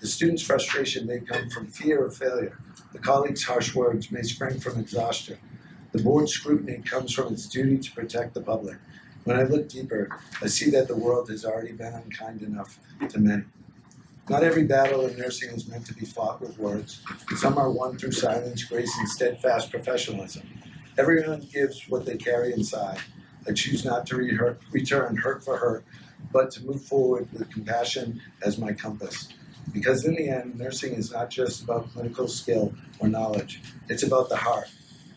The student's frustration may come from fear of failure. The colleague's harsh words may spring from exhaustion. The board's scrutiny comes from its duty to protect the public. When I look deeper, I see that the world has already been unkind enough to many. Not every battle in nursing is meant to be fought with words. Some are won through silence, grace, and steadfast professionalism. Everyone gives what they carry inside. I choose not to return hurt for hurt, but to move forward with compassion as my compass. Because in the end, nursing is not just about clinical skill or knowledge. It's about the heart.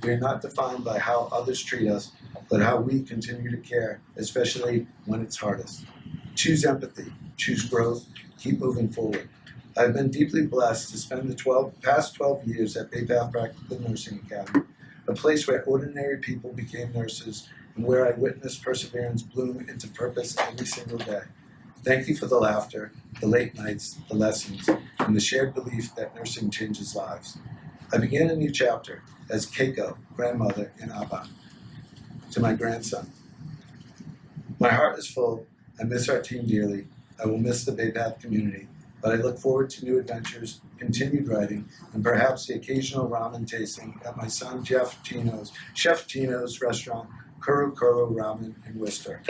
We are not defined by how others treat us, but how we continue to care, especially when it's hardest. Choose empathy, choose growth, keep moving forward. I've been deeply blessed to spend the past 12 years at Bay Path Practical Nursing Academy, a place where ordinary people became nurses and where I witnessed perseverance bloom into purpose every single day. Thank you for the laughter, the late nights, the lessons, and the shared belief that nursing changes lives. I began a new chapter as Keiko, grandmother, and Abba, to my grandson. My heart is full. I miss our team dearly. I will miss the Bay Path community, but I look forward to new adventures, continued writing, and perhaps the occasional ramen tasting at my son Chef Gino's restaurant, Kuru Kuru Ramen in Worcester.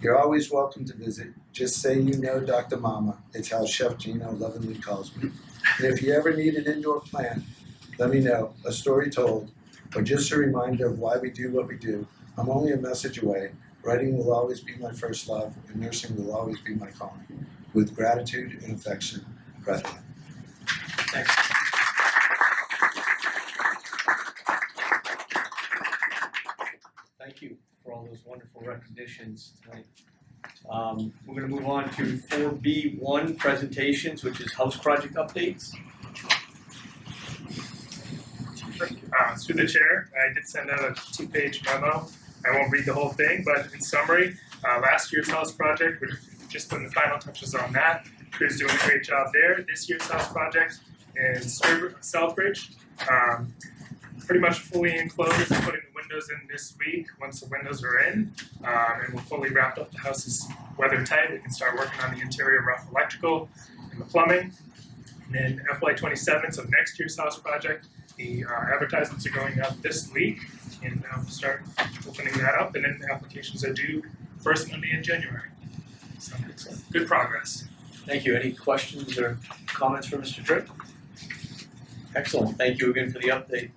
You're always welcome to visit. Just say you know Dr. Mama. It's how Chef Gino lovingly calls me. And if you ever need an indoor plant, let me know, a story told, or just a reminder of why we do what we do. I'm only a message away. Writing will always be my first love, and nursing will always be my calling. With gratitude and affection, Brethren. Thanks. Thank you for all those wonderful recognitions tonight. We're going to move on to 4B1 presentations, which is house project updates. Through the chair, I did send out a 2-page memo. I won't read the whole thing, but in summary, last year's house project, we're just putting the final touches on that. Crew's doing a great job there. This year's house project in Southbridge, pretty much fully enclosed, putting the windows in this week once the windows are in, and we're fully wrapped up. The house is weather tight. We can start working on the interior rough electrical and the plumbing. And then FY27, so next year's house project, the advertisements are going out this week, and we'll start opening that up, and then the applications are due first Monday in January. So good progress. Thank you. Any questions or comments for Mr. Tripp? Excellent. Thank you again for the update.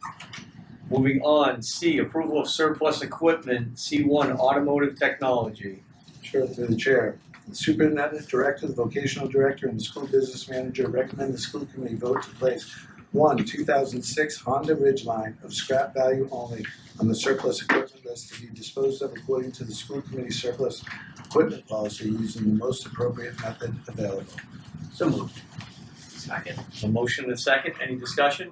Moving on, C, approval of surplus equipment, C1, automotive technology. Sure, through the chair. The superintendent, director, the vocational director, and the school business manager recommend the school committee vote to place 2006 Honda Ridgeline of scrap value only on the surplus equipment list to be disposed of according to the school committee surplus equipment policy using the most appropriate method available. So moved. Second. A motion and a second. Any discussion?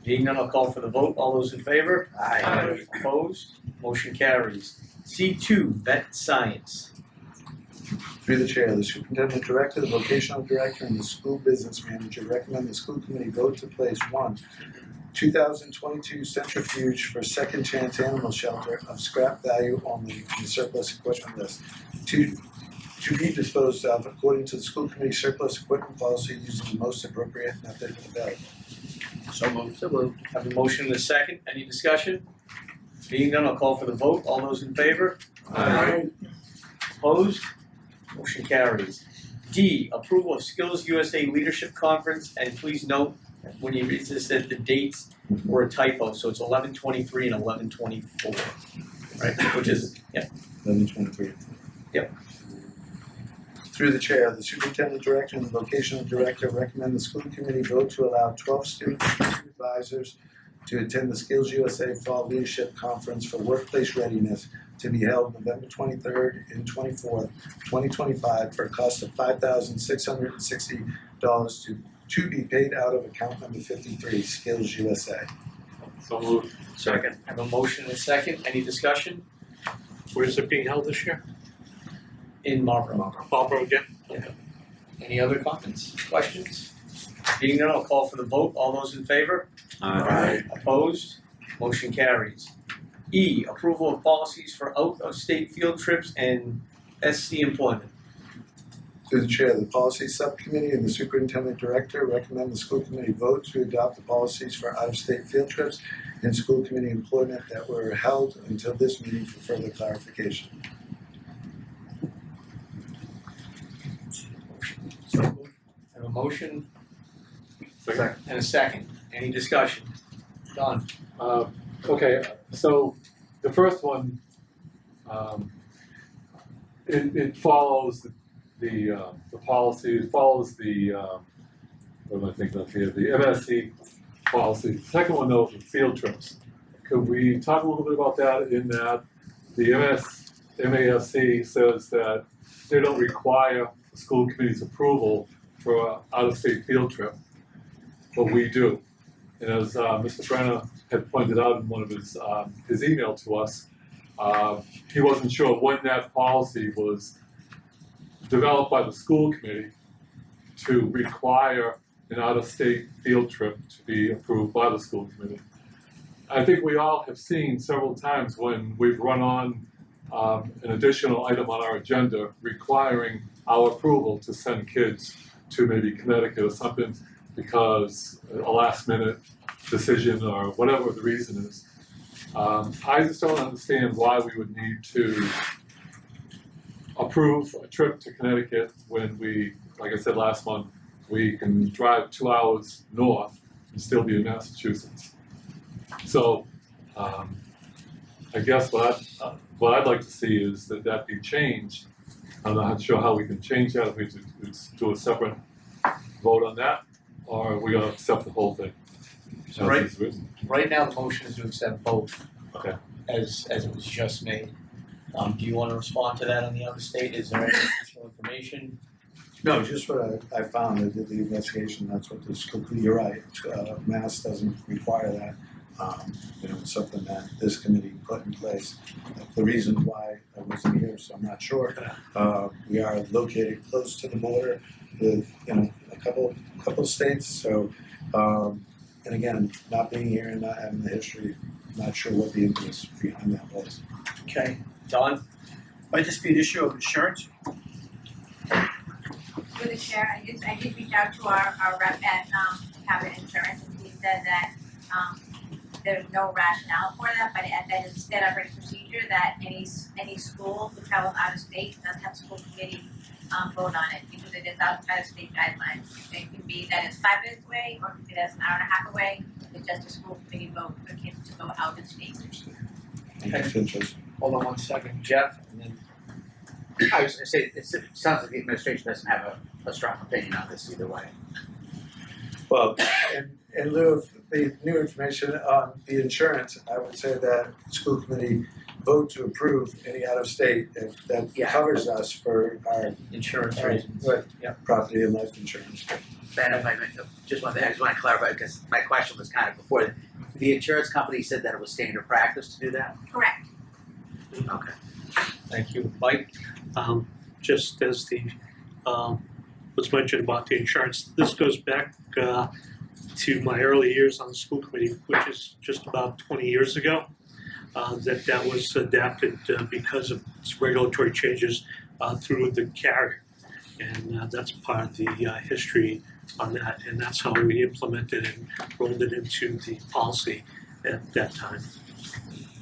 Being none, I'll call for the vote. All those in favor? Aye. Opposed? Motion carries. C2, vet science. Through the chair, the superintendent director, the vocational director, and the school business manager recommend the school committee vote to place 2022 centrifuge for Second Chance Animal Shelter of scrap value only on the surplus equipment list to be disposed of according to the school committee surplus equipment policy using the most appropriate method available. So moved. So moved. Have a motion and a second. Any discussion? Being none, I'll call for the vote. All those in favor? Aye. Opposed? Motion carries. D, approval of Skills USA Leadership Conference, and please note when you read this that the dates were a typo, so it's 11/23 and 11/24, right? Which is 11/23. Yep. Through the chair, the superintendent director and the vocational director recommend the school committee vote to allow 12 student advisors to attend the Skills USA Fall Leadership Conference for Workplace Readiness to be held November 23rd and 24th, 2025 for a cost of $5,660 to be paid out of account number 53, Skills USA. So moved. Second. I have a motion and a second. Any discussion? Where is it being held this year? In Marlboro. Marlboro again? Yeah. Any other comments, questions? Being none, I'll call for the vote. All those in favor? Aye. Opposed? Motion carries. E, approval of policies for out-of-state field trips and SC employment. Through the chair, the policy subcommittee and the superintendent director recommend the school committee vote to adopt the policies for out-of-state field trips and school committee employment that were held until this meeting for further clarification. So motion and a second. Any discussion? Don? Okay, so the first one, it follows the policy, it follows the, what am I thinking of here, the MSC policy. The second one though, is field trips. Could we talk a little bit about that in that the MASC says that they don't require the school committee's approval for an out-of-state field trip, but we do. And as Mr. Brenner had pointed out in one of his email to us, he wasn't sure when that policy was developed by the school committee to require an out-of-state field trip to be approved by the school committee. I think we all have seen several times when we've run on an additional item on our agenda requiring our approval to send kids to maybe Connecticut or something because a last-minute decision or whatever the reason is. I just don't understand why we would need to approve a trip to Connecticut when we, like I said last month, we can drive 2 hours north and still be in Massachusetts. So I guess what I'd like to see is that be changed. I'm not sure how we can change that, if we do a separate vote on that, or are we gonna accept the whole thing? So right now, the motion is to accept both. Okay. As it was just made. Do you wanna respond to that on the other state? Is there any additional information? No, just what I found, I did the investigation, that's what the school, you're right, Mass doesn't require that. It's something that this committee put in place. The reason why I wasn't here, so I'm not sure. We are located close to the border with, a couple states, so, and again, not being here and not having the history, not sure what the impetus behind that was. Okay, Don? Might this be an issue of insurance? Through the chair, I did reach out to our rep at Cabot Insurance, and he said that there's no rationale for that, but that is set up a procedure that any school who travels out of state does have school committee vote on it because it is outside of state guidelines. It can be that it's 5 minutes away, or it can be that it's an hour and a half away. It's just a school committee vote for kids to go out of state. Hold on one second, Jeff, and then. I was gonna say, it sounds like the administration doesn't have a strong opinion on this either way. Well, in lieu of the new information on the insurance, I would say that school committee vote to approve any out-of-state if that covers us for our insurance reasons. Property and life insurance. Ben, if I may, just one thing, I just want to clarify because my question was kind of before. The insurance company said that it was standard practice to do that? Correct. Okay. Thank you. Mike? Just as the was mentioned about the insurance, this goes back to my early years on the school committee, which is just about 20 years ago. That was adapted because of regulatory changes through the carrier, and that's part of the history on that, and that's how we implemented and rolled it into the policy at that time.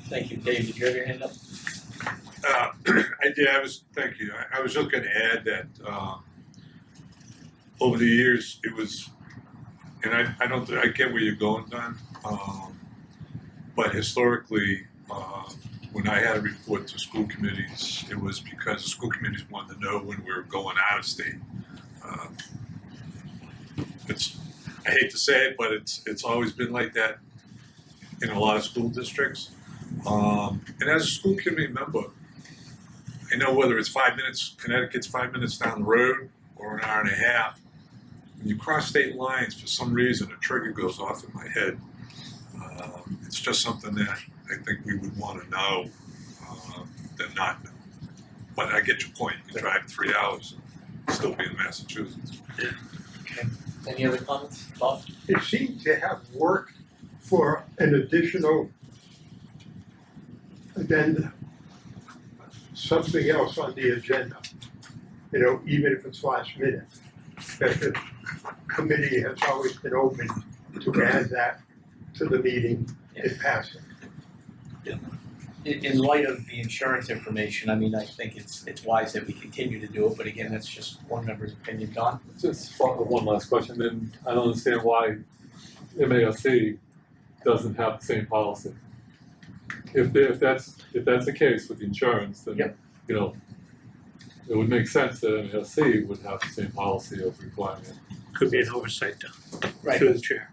Thank you. Dave, did you have your hand up? Thank you. I was just gonna add that, over the years, it was, and I get where you're going, Don, but historically, when I had a report to school committees, it was because the school committees wanted to know when we were going out of state. I hate to say it, but it's always been like that in a lot of school districts. And as a school committee member, I know whether it's 5 minutes, Connecticut's 5 minutes down the road, or an hour and a half. When you cross state lines, for some reason, a trigger goes off in my head. It's just something that I think we would want to know than not know. But I get your point. You drive 3 hours and still be in Massachusetts. Okay. Any other comments, Bob? It seems to have worked for an additional addenda, something else on the agenda, even if it's last minute. That the committee has always been open to add that to the meeting and pass it. in light of the insurance information, I mean, I think it's wise that we continue to do it, but again, that's just one member's opinion. Don? Just one last question, then I don't understand why MASC doesn't have the same policy. If that's the case with the insurance, then Yep. you know, it would make sense that MASC would have the same policy of requiring it. Could be an oversight though, Right. through the chair.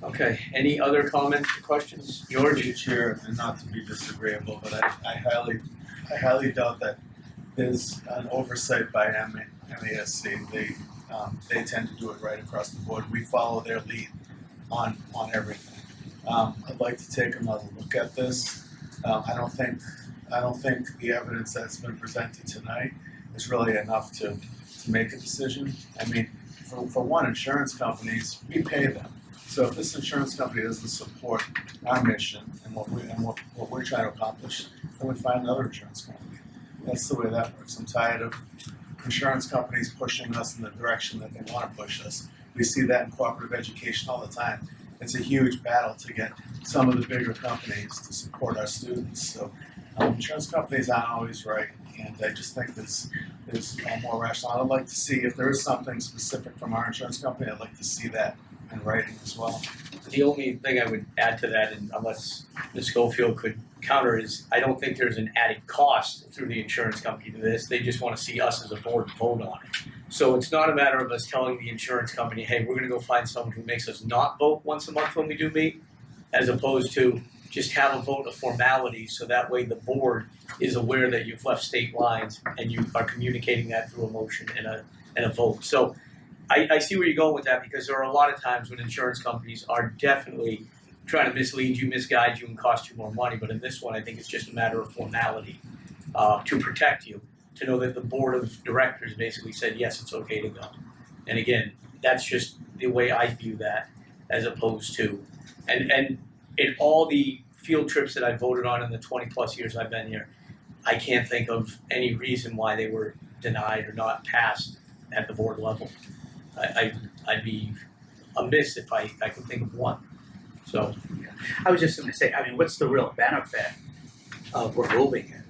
Okay, any other comments or questions? George? Mr. Chair, and not to be disagreeable, but I highly doubt that there's an oversight by MASC. They tend to do it right across the board. We follow their lead on everything. I'd like to take another look at this. I don't think the evidence that's been presented tonight is really enough to make a decision. I mean, for one, insurance companies, we pay them. So if this insurance company doesn't support our mission and what we're trying to accomplish, then we find another insurance company. That's the way that works. I'm tired of insurance companies pushing us in the direction that they want to push us. We see that in cooperative education all the time. It's a huge battle to get some of the bigger companies to support our students. So insurance companies aren't always right, and I just think there's more rational. I'd like to see if there is something specific from our insurance company. I'd like to see that in writing as well. The only thing I would add to that, and unless Ms. Schofield could counter, is I don't think there's an added cost through the insurance company to this. They just want to see us as a board vote on it. So it's not a matter of us telling the insurance company, hey, we're going to go find someone who makes us not vote once a month when we do meet, as opposed to just have a vote of formality, so that way the board is aware that you've left state lines and you are communicating that through a motion and a vote. So I see where you're going with that, because there are a lot of times when insurance companies are definitely trying to mislead you, misguide you, and cost you more money. But in this one, I think it's just a matter of formality to protect you, to know that the board of directors basically said, yes, it's okay to go. And again, that's just the way I view that, as opposed to, and in all the field trips that I voted on in the 20 plus years I've been here, I can't think of any reason why they were denied or not passed at the board level. I'd be amiss if I could think of one. So I was just gonna say, I mean, what's the real benefit of removing it?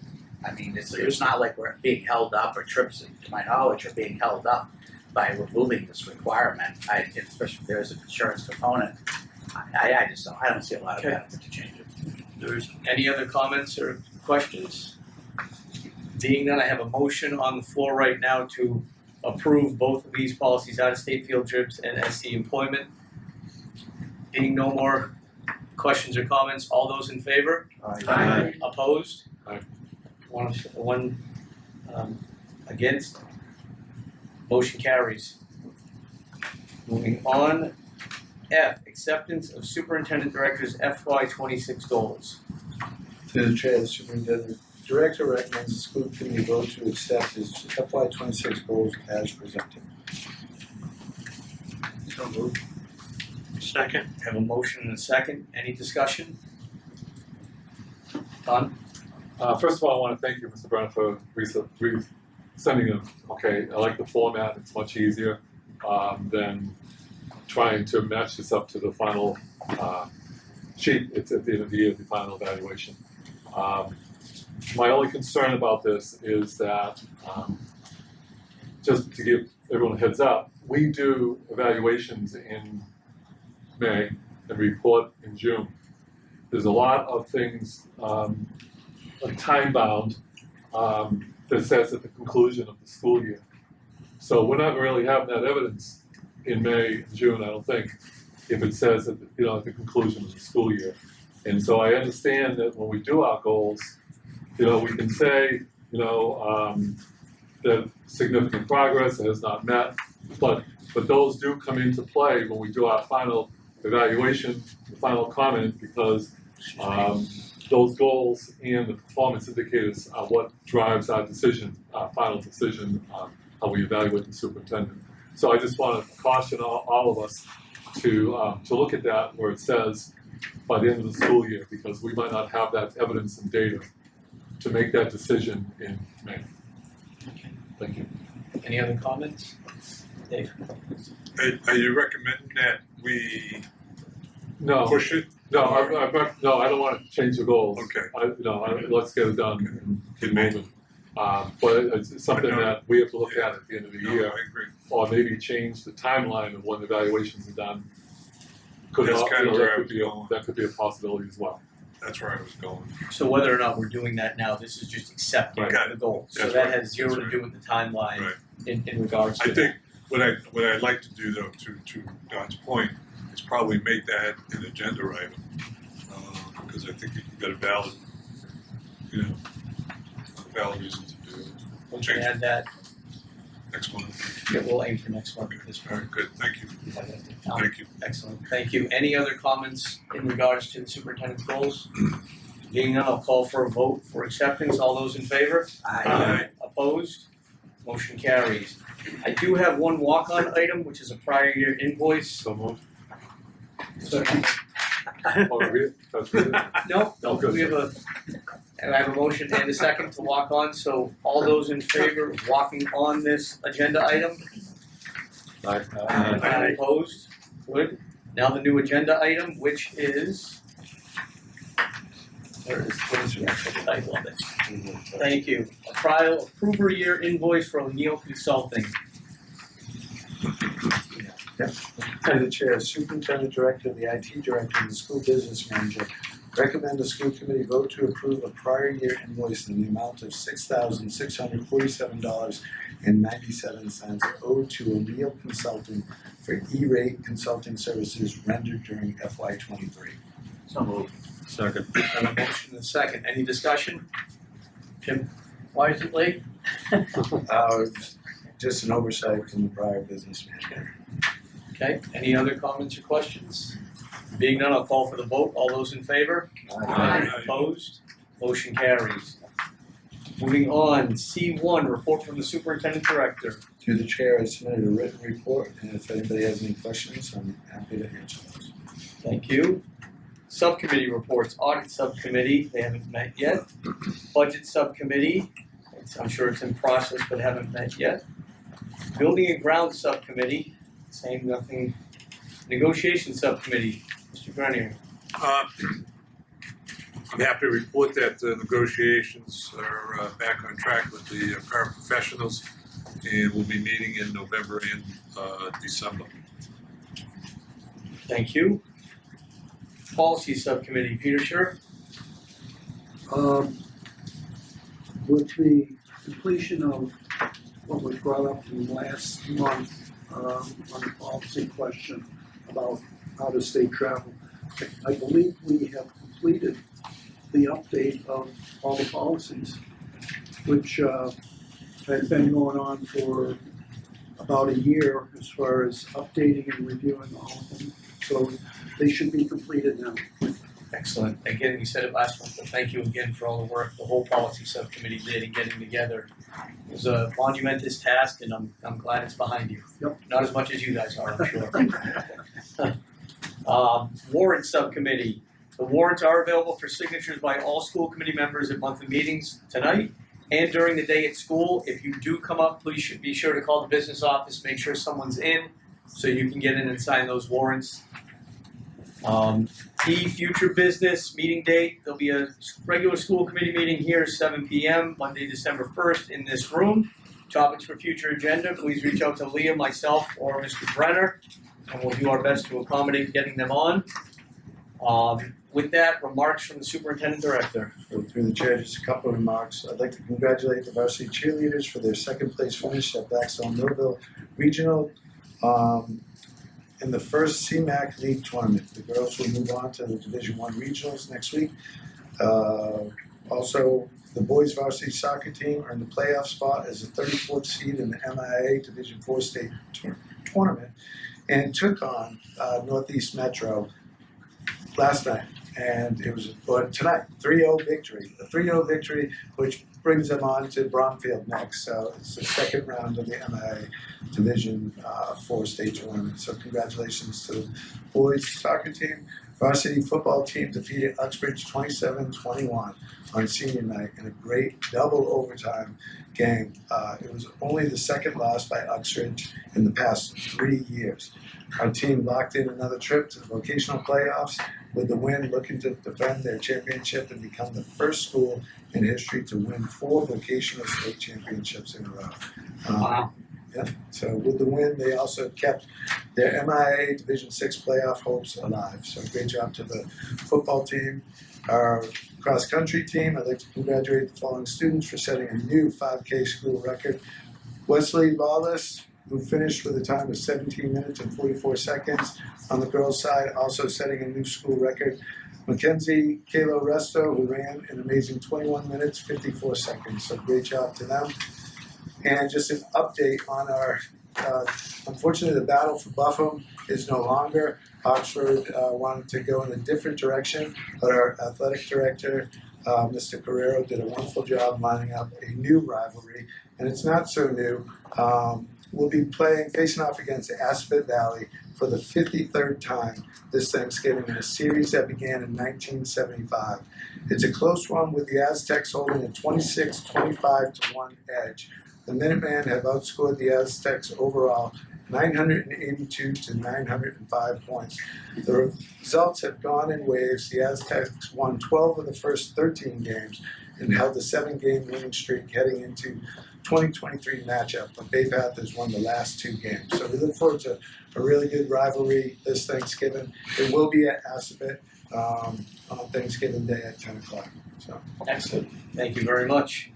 I mean, it's not like we're being held up, or trips, to my knowledge, are being held up by removing this requirement. Especially if there's an insurance component, I don't see a lot of benefit to change it. there's any other comments or questions? Being none, I have a motion on the floor right now to approve both of these policies, out-of-state field trips and SC employment. Being no more questions or comments, all those in favor? Aye. Opposed? Aye. One against? Motion carries. Moving on, F, acceptance of superintendent director's FY26 goals. To the chair, the superintendent director recommends the school committee vote to accept his FY26 goals as presented. So moved. Second. Have a motion and a second. Any discussion? Don? First of all, I want to thank you, Mr. Brown, for sending them. Okay, I like the format. It's much easier than trying to match this up to the final sheet. It's at the end of the year, the final evaluation. My only concern about this is that, just to give everyone a heads up, we do evaluations in May and report in June. There's a lot of things like time bound that says at the conclusion of the school year. So we're not really having that evidence in May and June, I don't think, if it says at the conclusion of the school year. And so I understand that when we do our goals, we can say, that significant progress has not met, but those do come into play when we do our final evaluation, the final comment, because those goals and the performance indicators are what drives our decision, our final decision on how we evaluate the superintendent. So I just want to caution all of us to look at that where it says by the end of the school year, because we might not have that evidence and data to make that decision in May. Thank you. Any other comments? Dave? Are you recommending that we No. push it? No, I don't wanna change the goals. Okay. Let's get it done in movement. But it's something that we have to look at the end of the No, year, I agree. or maybe change the timeline of when evaluations are done. Could That's not- kind of that where I could was be a- going. That could be a possibility as well. That's where I was going. So whether or not we're doing that now, this is just accepting Right. the goal. So That's that right. has zero That's to right. do with the timeline Right. in regards to I think what I'd like to do though, to Don's point, is probably make that an agenda item. Because I think you've got a valid reason to do it. We can add that. Next month. Yeah, we'll aim for next month at this All point. right, good, thank you. Thank you. Excellent, thank you. Any other comments in regards to the superintendent's goals? Being none, I'll call for a vote for acceptance. All those in favor? Aye. Opposed? Motion carries. I do have one walk-on item, which is a prior year invoice. So moved. So, Oh, really? That's good. no, Oh, good. we have and I have a motion and a second to walk on, so all those in favor of walking on this agenda item? Aye. Opposed? Good. Now the new agenda item, which is, what is the actual title of it? Thank you. A trial approver year invoice for O'Neill Consulting. Through the chair, superintendent director, the IT director, and the school business manager recommend the school committee vote to approve a prior year invoice in the amount of $6,647.97 owed to O'Neill Consulting for E-rate consulting services rendered during FY23. So moved. Second. And a motion and a second. Any discussion? Jim, why is it late? Just an oversight from the prior business manager. Okay, any other comments or questions? Being none, I'll call for the vote. All those in favor? Aye. Opposed? Motion carries. Moving on, C1, report from the superintendent director. Through the chair, I submitted a written report, and if anybody has any questions, I'm happy to answer those. Thank you. Subcommittee reports, audit subcommittee, they haven't met yet. Budget subcommittee, I'm sure it's in process, but haven't met yet. Building and grounds subcommittee, same, nothing. Negotiation subcommittee, Mr. Grenier. I'm happy to report that the negotiations are back on track with the paraprofessionals, and we'll be meeting in November and December. Thank you. Policy subcommittee, Peter Scher. With the completion of what was brought up in last month on the policy question about out-of-state travel, I believe we have completed the update of all the policies, which had been going on for about a year as far as updating and reviewing all of them. So they should be completed now. Excellent. Again, we said it last month, but thank you again for all the work the whole policy subcommittee did in getting together. It was a monumentous task, and I'm glad it's behind you. Yep. Not as much as you guys are, I'm sure. Warrant subcommittee. The warrants are available for signatures by all school committee members at monthly meetings tonight and during the day at school. If you do come up, please should be sure to call the business office, make sure someone's in so you can get in and sign those warrants. Future business meeting date, there'll be a regular school committee meeting here, 7 p.m., Monday, December 1st in this room. Topics for future agenda, please reach out to Leah, myself, or Mr. Brenner, and we'll do our best to accommodate getting them on. With that, remarks from the superintendent director. So through the chair, just a couple of remarks. I'd like to congratulate the varsity cheerleaders for their second place finish at Blackstone Millville Regional. In the first CMAC League tournament, the girls will move on to the Division I regionals next week. Also, the boys varsity soccer team earned the playoff spot as the 34th seed in the MIA Division IV state tournament and took on Northeast Metro last night. And it was tonight, 3-0 victory. A 3-0 victory, which brings them on to Bromfield next. So it's the second round of the MIA Division IV state tournament. So congratulations to the boys soccer team. Varsity football team defeated Uxbridge 27-21 on senior night in a great double overtime game. It was only the second loss by Uxbridge in the past 3 years. Our team locked in another trip to the vocational playoffs with the win looking to defend their championship and become the first school in history to win 4 vocational state championships in a row. Wow. Yeah, so with the win, they also kept their MIA Division VI playoff hopes alive. So great job to the football team. Our cross-country team, I'd like to congratulate the following students for setting a new 5K school record. Wesley Lawless, who finished with a time of 17 minutes and 44 seconds. On the girls' side, also setting a new school record. Mackenzie Kalo Resto, who ran an amazing 21 minutes, 54 seconds. So great job to them. And just an update on our, unfortunately, the battle for Buffum is no longer. Oxford wanted to go in a different direction, but our athletic director, Mr. Carrero, did a wonderful job lining up a new rivalry, and it's not so new. We'll be facing off against Aspet Valley for the 53rd time this Thanksgiving in a series that began in 1975. It's a close one with the Aztecs holding a 26-25-1 edge. The Minutemen have outscored the Aztecs overall 982 to 905 points. The results have gone in waves. The Aztecs won 12 of the first 13 games and held a 7-game winning streak heading into 2023 matchup, but Bay Path has won the last 2 games. So we look forward to a really good rivalry this Thanksgiving. It will be at Assabet on Thanksgiving Day at 10 o'clock. So Excellent. Thank you very much.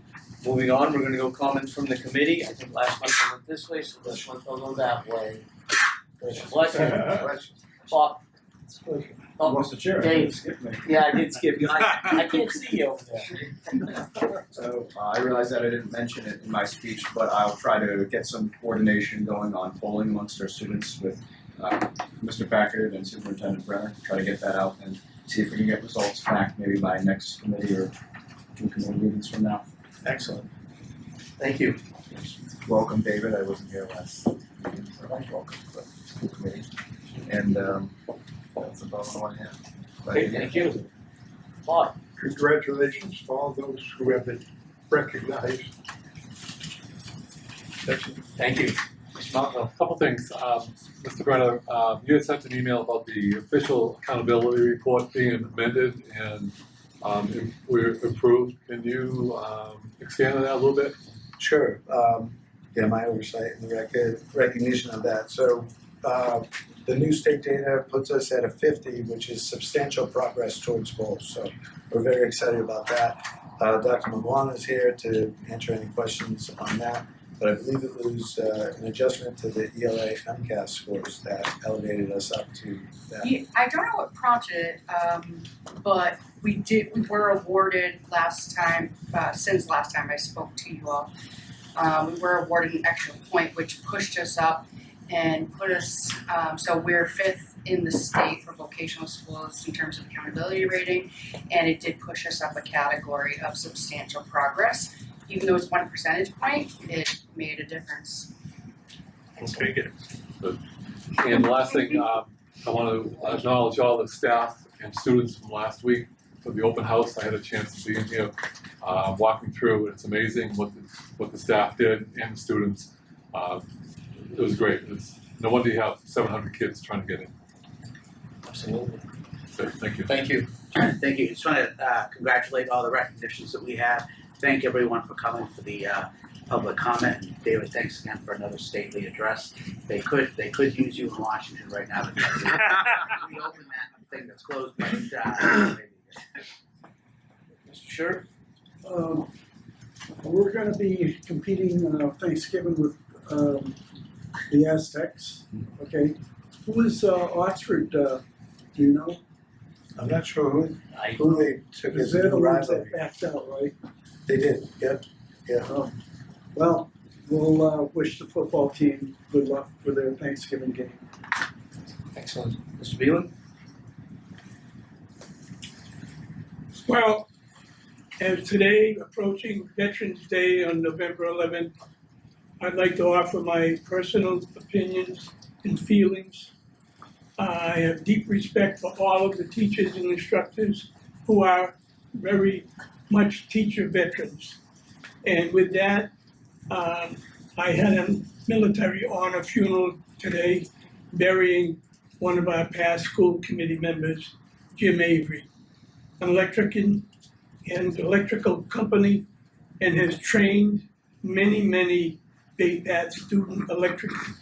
Moving on, we're going to go comments from the committee. I think last month I went this way, so this month I'll go that way. Bless you. Bob. Oh, Mr. Chair, Dave. skip me. Yeah, I did skip you. I can't see you over there. So I realize that I didn't mention it in my speech, but I'll try to get some coordination going on polling amongst our students with Mr. Packard and Superintendent Brenner, try to get that out and see if we can get results back maybe by next committee or 2 committee meetings from now. Excellent. Thank you. Welcome, David. I wasn't here last meeting, so welcome to the school committee. And that's about all I have. Okay, thank you. Bob. Congratulations to all those who have been recognized. Thank you. A couple things, Mr. Brenner, you had sent an email about the official accountability report being amended and we're improved. Can you expand on that a little bit? Sure. Yeah, my oversight and the recognition of that. So the new state data puts us at a 50, which is substantial progress towards goals. So we're very excited about that. Dr. McGuan is here to answer any questions on that. But I believe it was an adjustment to the ELA MCAS scores that elevated us up to that. Yeah, I don't know what prompted it, but we were awarded last time, since last time I spoke to you all. We were awarded an extra point, which pushed us up and put us, so we're 5th in the state for vocational schools in terms of accountability rating, and it did push us up a category of substantial progress. Even though it's 1 percentage point, it made a difference. Okay, good. And the last thing, I want to acknowledge all the staff and students from last week for the open house. I had a chance to be in here, walking through. It's amazing what the staff did and the students. It was great. It's no wonder you have 700 kids trying to get in. Absolutely. Good, thank you. Thank you. Thank you. Just want to congratulate all the recognitions that we had. Thank everyone for coming for the public comment. And David, thanks again for another stately address. They could use you in Washington right now. We open that thing that's closed, but Mr. Sure. We're gonna be competing Thanksgiving with the Aztecs, okay? Who is Oxford, do you know? I'm not sure who they took as They're a the new ones rivalry. that backed out, right? They did, yep. Yeah. Well, we'll wish the football team good luck for their Thanksgiving game. Excellent. Mr. Beelan? Well, as today approaching Veterans Day on November 11th, I'd like to offer my personal opinions and feelings. I have deep respect for all of the teachers and instructors who are very much teacher veterans. And with that, I had a military honor funeral today, burying one of our past school committee members, Jim Avery, an electrician and electrical company, and has trained many Bay Path student electricians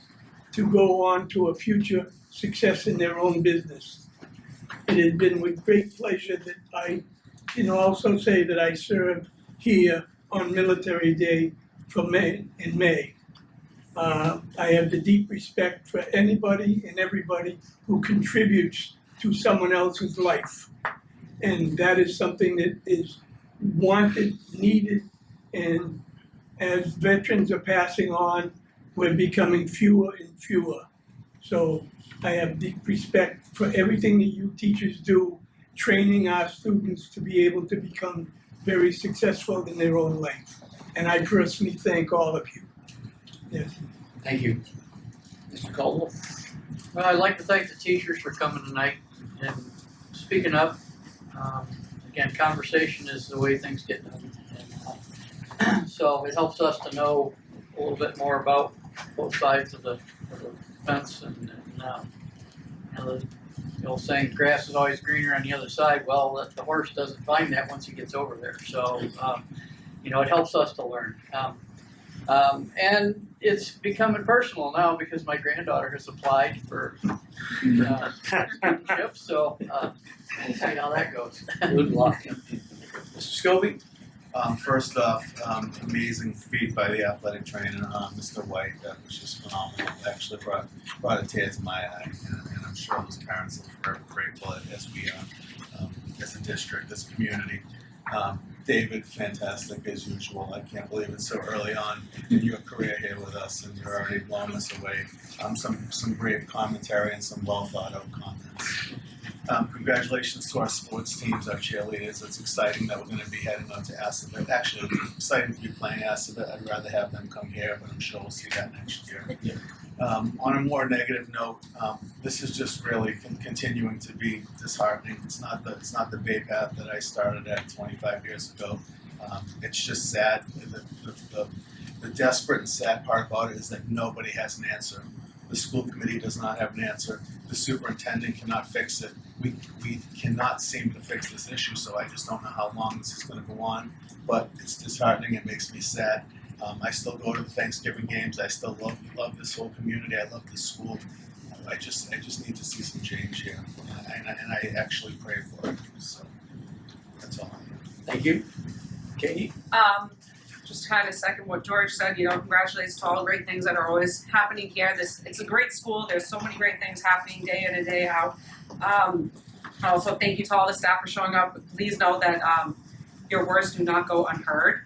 to go on to a future success in their own business. It has been with great pleasure that I can also say that I served here on Military Day in May. I have the deep respect for anybody and everybody who contributes to someone else's life. And that is something that is wanted, needed, and as veterans are passing on, we're becoming fewer and fewer. So I have deep respect for everything that you teachers do, training our students to be able to become very successful in their own life. And I personally thank all of you. Yes. Thank you. Mr. Caldwell? Well, I'd like to thank the teachers for coming tonight. And speaking up, again, conversation is the way things get done. And, so it helps us to know a little bit more about both sides of the fence. And the old saying, grass is always greener on the other side. Well, the horse doesn't find that once he gets over there. So, it helps us to learn. And it's becoming personal now because my granddaughter has applied for studentship, so we'll see how that goes. Good luck. Mr. Scobie? First off, amazing feat by the athletic trainer, Mr. White. That was just phenomenal. Actually brought a tear to my eye, and I'm sure those parents are forever grateful as we are, as a district, as a community. David, fantastic as usual. I can't believe it's so early on in your career here with us, and you're already blowing us away. Some great commentary and some well thought out comments. Congratulations to our sports teams, our cheerleaders. It's exciting that we're going to be heading on to Assabet. Actually, it's exciting to be playing Assabet. I'd rather have them come here, but I'm sure we'll see that next year. On a more negative note, this is just really continuing to be disheartening. It's not the Bay Path that I started at 25 years ago. It's just sad. The desperate and sad part about it is that nobody has an answer. The school committee does not have an answer. The superintendent cannot fix it. We cannot seem to fix this issue, so I just don't know how long this is going to go on. But it's disheartening. It makes me sad. I still go to the Thanksgiving games. I still love this whole community. I love this school. I just need to see some change here, and I actually pray for it. So that's all I have. Thank you. Katie? Just kind of second what George said, congratulations to all the great things that are always happening here. It's a great school. There's so many great things happening day in and day out. Also, thank you to all the staff for showing up. Please know that your words do not go unheard.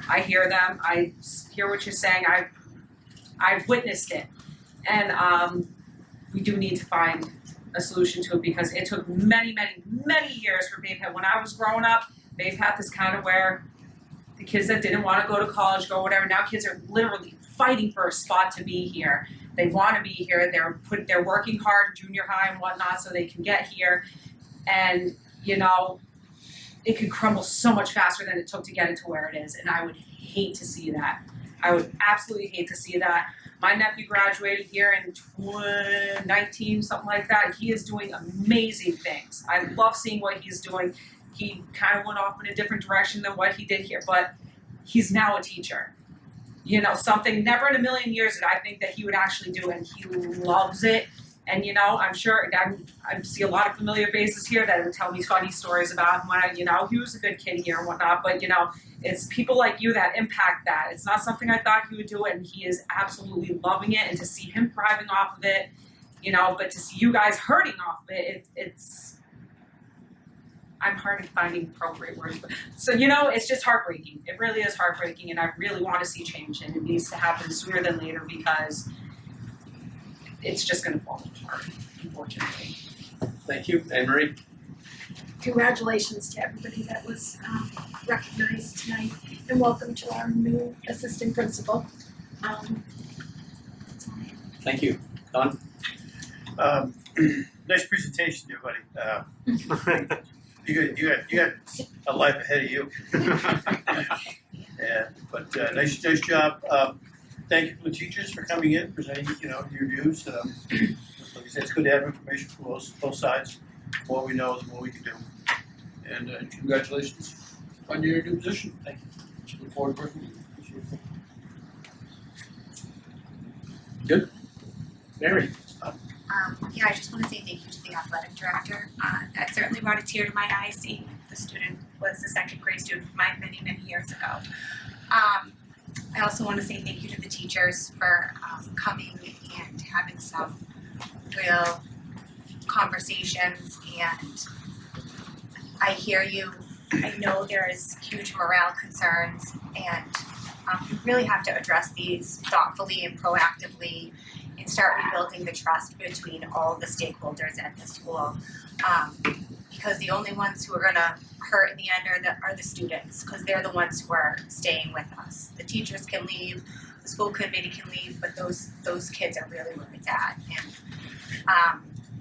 I hear them. I hear what you're saying. I've witnessed it. And we do need to find a solution to it because it took many years for Bay Path. When I was growing up, Bay Path is kind of where the kids that didn't want to go to college, go whatever. Now kids are literally fighting for a spot to be here. They want to be here. They're working hard, junior high and whatnot, so they can get here. And it could crumble so much faster than it took to get it to where it is. And I would hate to see that. I would absolutely hate to see that. My nephew graduated here in 2019, something like that. He is doing amazing things. I love seeing what he's doing. He kind of went off in a different direction than what he did here, but he's now a teacher. Something never in a million years that I think that he would actually do, and he loves it. And I'm sure I see a lot of familiar faces here that would tell me funny stories about him when he was a good kid here and whatnot. But it's people like you that impact that. It's not something I thought he would do, and he is absolutely loving it. And to see him thriving off of it, but to see you guys hurting off of it, it's. I'm hard at finding appropriate words, so it's just heartbreaking. It really is heartbreaking, and I really want to see change, and it needs to happen sooner than later because it's just going to fall apart, unfortunately. Thank you. Anne Marie? Congratulations to everybody that was recognized tonight, and welcome to our new assistant principal. Thank you. Don? Nice presentation, everybody. You got a life ahead of you. Yeah, but nice job. Thank you for the teachers for coming in, presenting your views. Like I said, it's good to have information from both sides. The more we know, the more we can do. And congratulations on your new position. Thank you. Look forward to working with you. Good. Mary? Yeah, I just want to say thank you to the athletic director. That certainly brought a tear to my eye seeing the student was a second grade student of mine many, many years ago. I also want to say thank you to the teachers for coming and having some real conversations, and I hear you. I know there is huge morale concerns, and we really have to address these thoughtfully and proactively and start rebuilding the trust between all the stakeholders at the school. Because the only ones who are gonna hurt in the end are the students, because they're the ones who are staying with us. The teachers can leave, the school committee can leave, but those kids are really where it's at. And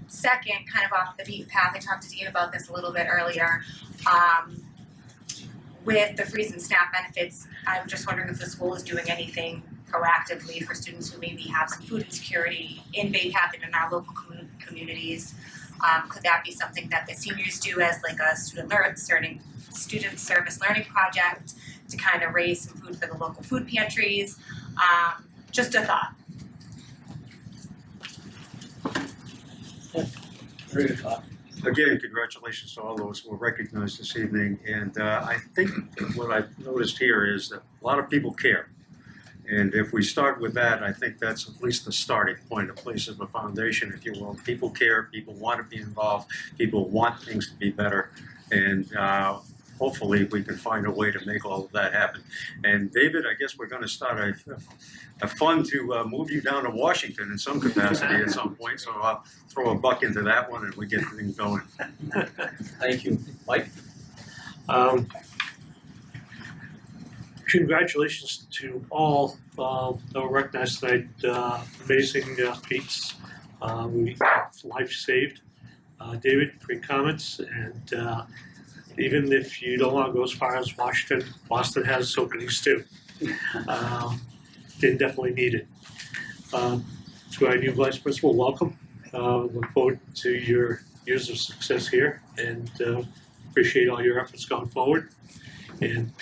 second, kind of off the beaten path, I talked to Dean about this a little bit earlier. With the freeze and SNAP benefits, I'm just wondering if the school is doing anything proactively for students who maybe have some food insecurity in Bay Path and in our local communities. Could that be something that the seniors do as like a student service learning project to kind of raise some food for the local food pantries? Just a thought. Very good thought. Again, congratulations to all those who were recognized this evening. And I think what I've noticed here is that a lot of people care. And if we start with that, I think that's at least the starting point, a place of a foundation, if you will. People care, people want to be involved, people want things to be better. And hopefully we can find a way to make all of that happen. And David, I guess we're going to start a fund to move you down to Washington in some capacity at some point. So I'll throw a buck into that one and we get things going. Thank you. Mike? Congratulations to all that were recognized tonight. Amazing feats. We have life saved. David, great comments. And even if you don't want to go as far as Washington, Boston has its openings too. They definitely need it. To our new vice principal, welcome. Look forward to your years of success here, and appreciate all your efforts going forward. And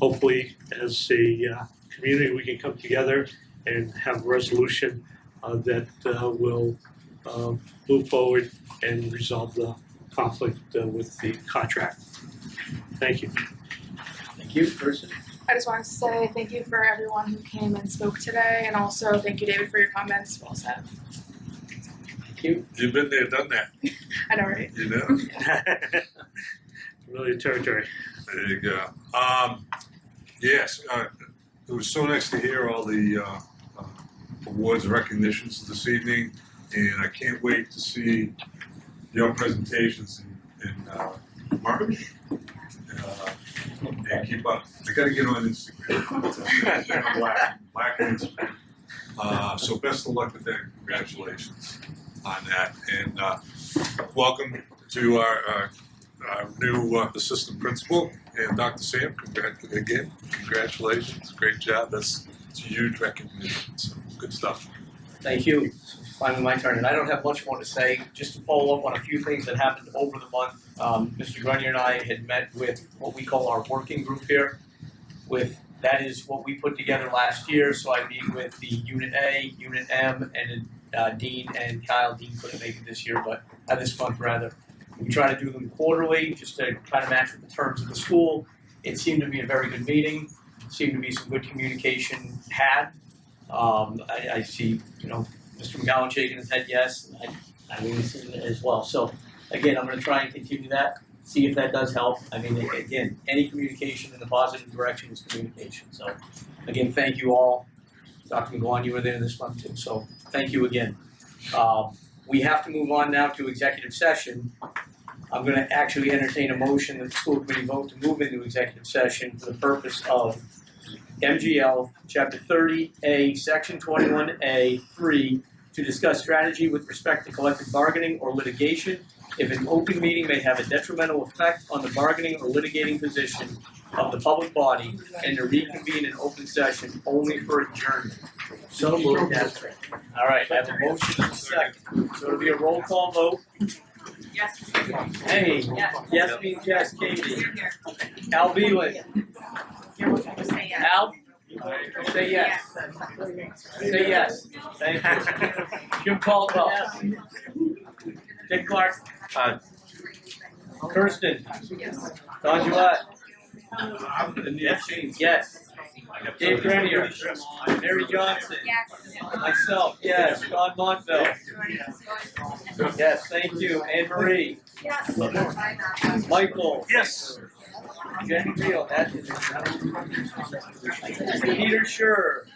hopefully, as a community, we can come together and have a resolution that will move forward and resolve the conflict with the contract. Thank you. Thank you, person. I just wanted to say thank you for everyone who came and spoke today, and also thank you, David, for your comments. Well said. Thank you. You've been there, done that. I know, right? You know? Familiar territory. There you go. Yes, it was so nice to hear all the awards and recognitions this evening, and I can't wait to see your presentations in March. And keep up. I gotta get on Instagram. Black Instagram. So best of luck with that. Congratulations on that, and welcome to our new assistant principal, and Dr. Sam. Congratulations. Great job. That's a huge recognition. So good stuff. Thank you. Finally my turn, and I don't have much more to say, just to follow up on a few things that happened over the month. Mr. Grenier and I had met with what we call our working group here. That is what we put together last year, so I meet with the Unit A, Unit M, and Dean and Kyle. Dean couldn't make it this year, but this month rather. We try to do them quarterly, just to kind of match with the terms of the school. It seemed to be a very good meeting. Seemed to be some good communication had. I see, Mr. McGowan shaking his head yes, and I really see it as well. So again, I'm going to try and continue that, see if that does help. I mean, again, any communication in the positive direction is communication. So again, thank you all. Dr. McGowan, you were there this month too, so thank you again. We have to move on now to executive session. I'm going to actually entertain a motion that the school committee vote to move into executive session for the purpose of MGL Chapter 30A, Section 21A, 3, to discuss strategy with respect to collective bargaining or litigation if an open meeting may have a detrimental effect on the bargaining or litigating position of the public body, and to reconvene in open session only for adjournment. So moved. All right, I have a motion and a second. So it'll be a roll call vote. Yes. Hey, yes means yes, Katie. Al Beelan. Say yes. Al? Say yes. Say yes. Thank you. Jim Caldwell. Dick Clark. Kirsten. Don Duat. Yes. Dave Grenier. Mary Johnson. Yes. Myself, yes. Don Montville. Yes, thank you. Anne Marie. Yes. Michael. Yes. Jenny Reel, that is. Peter Scher.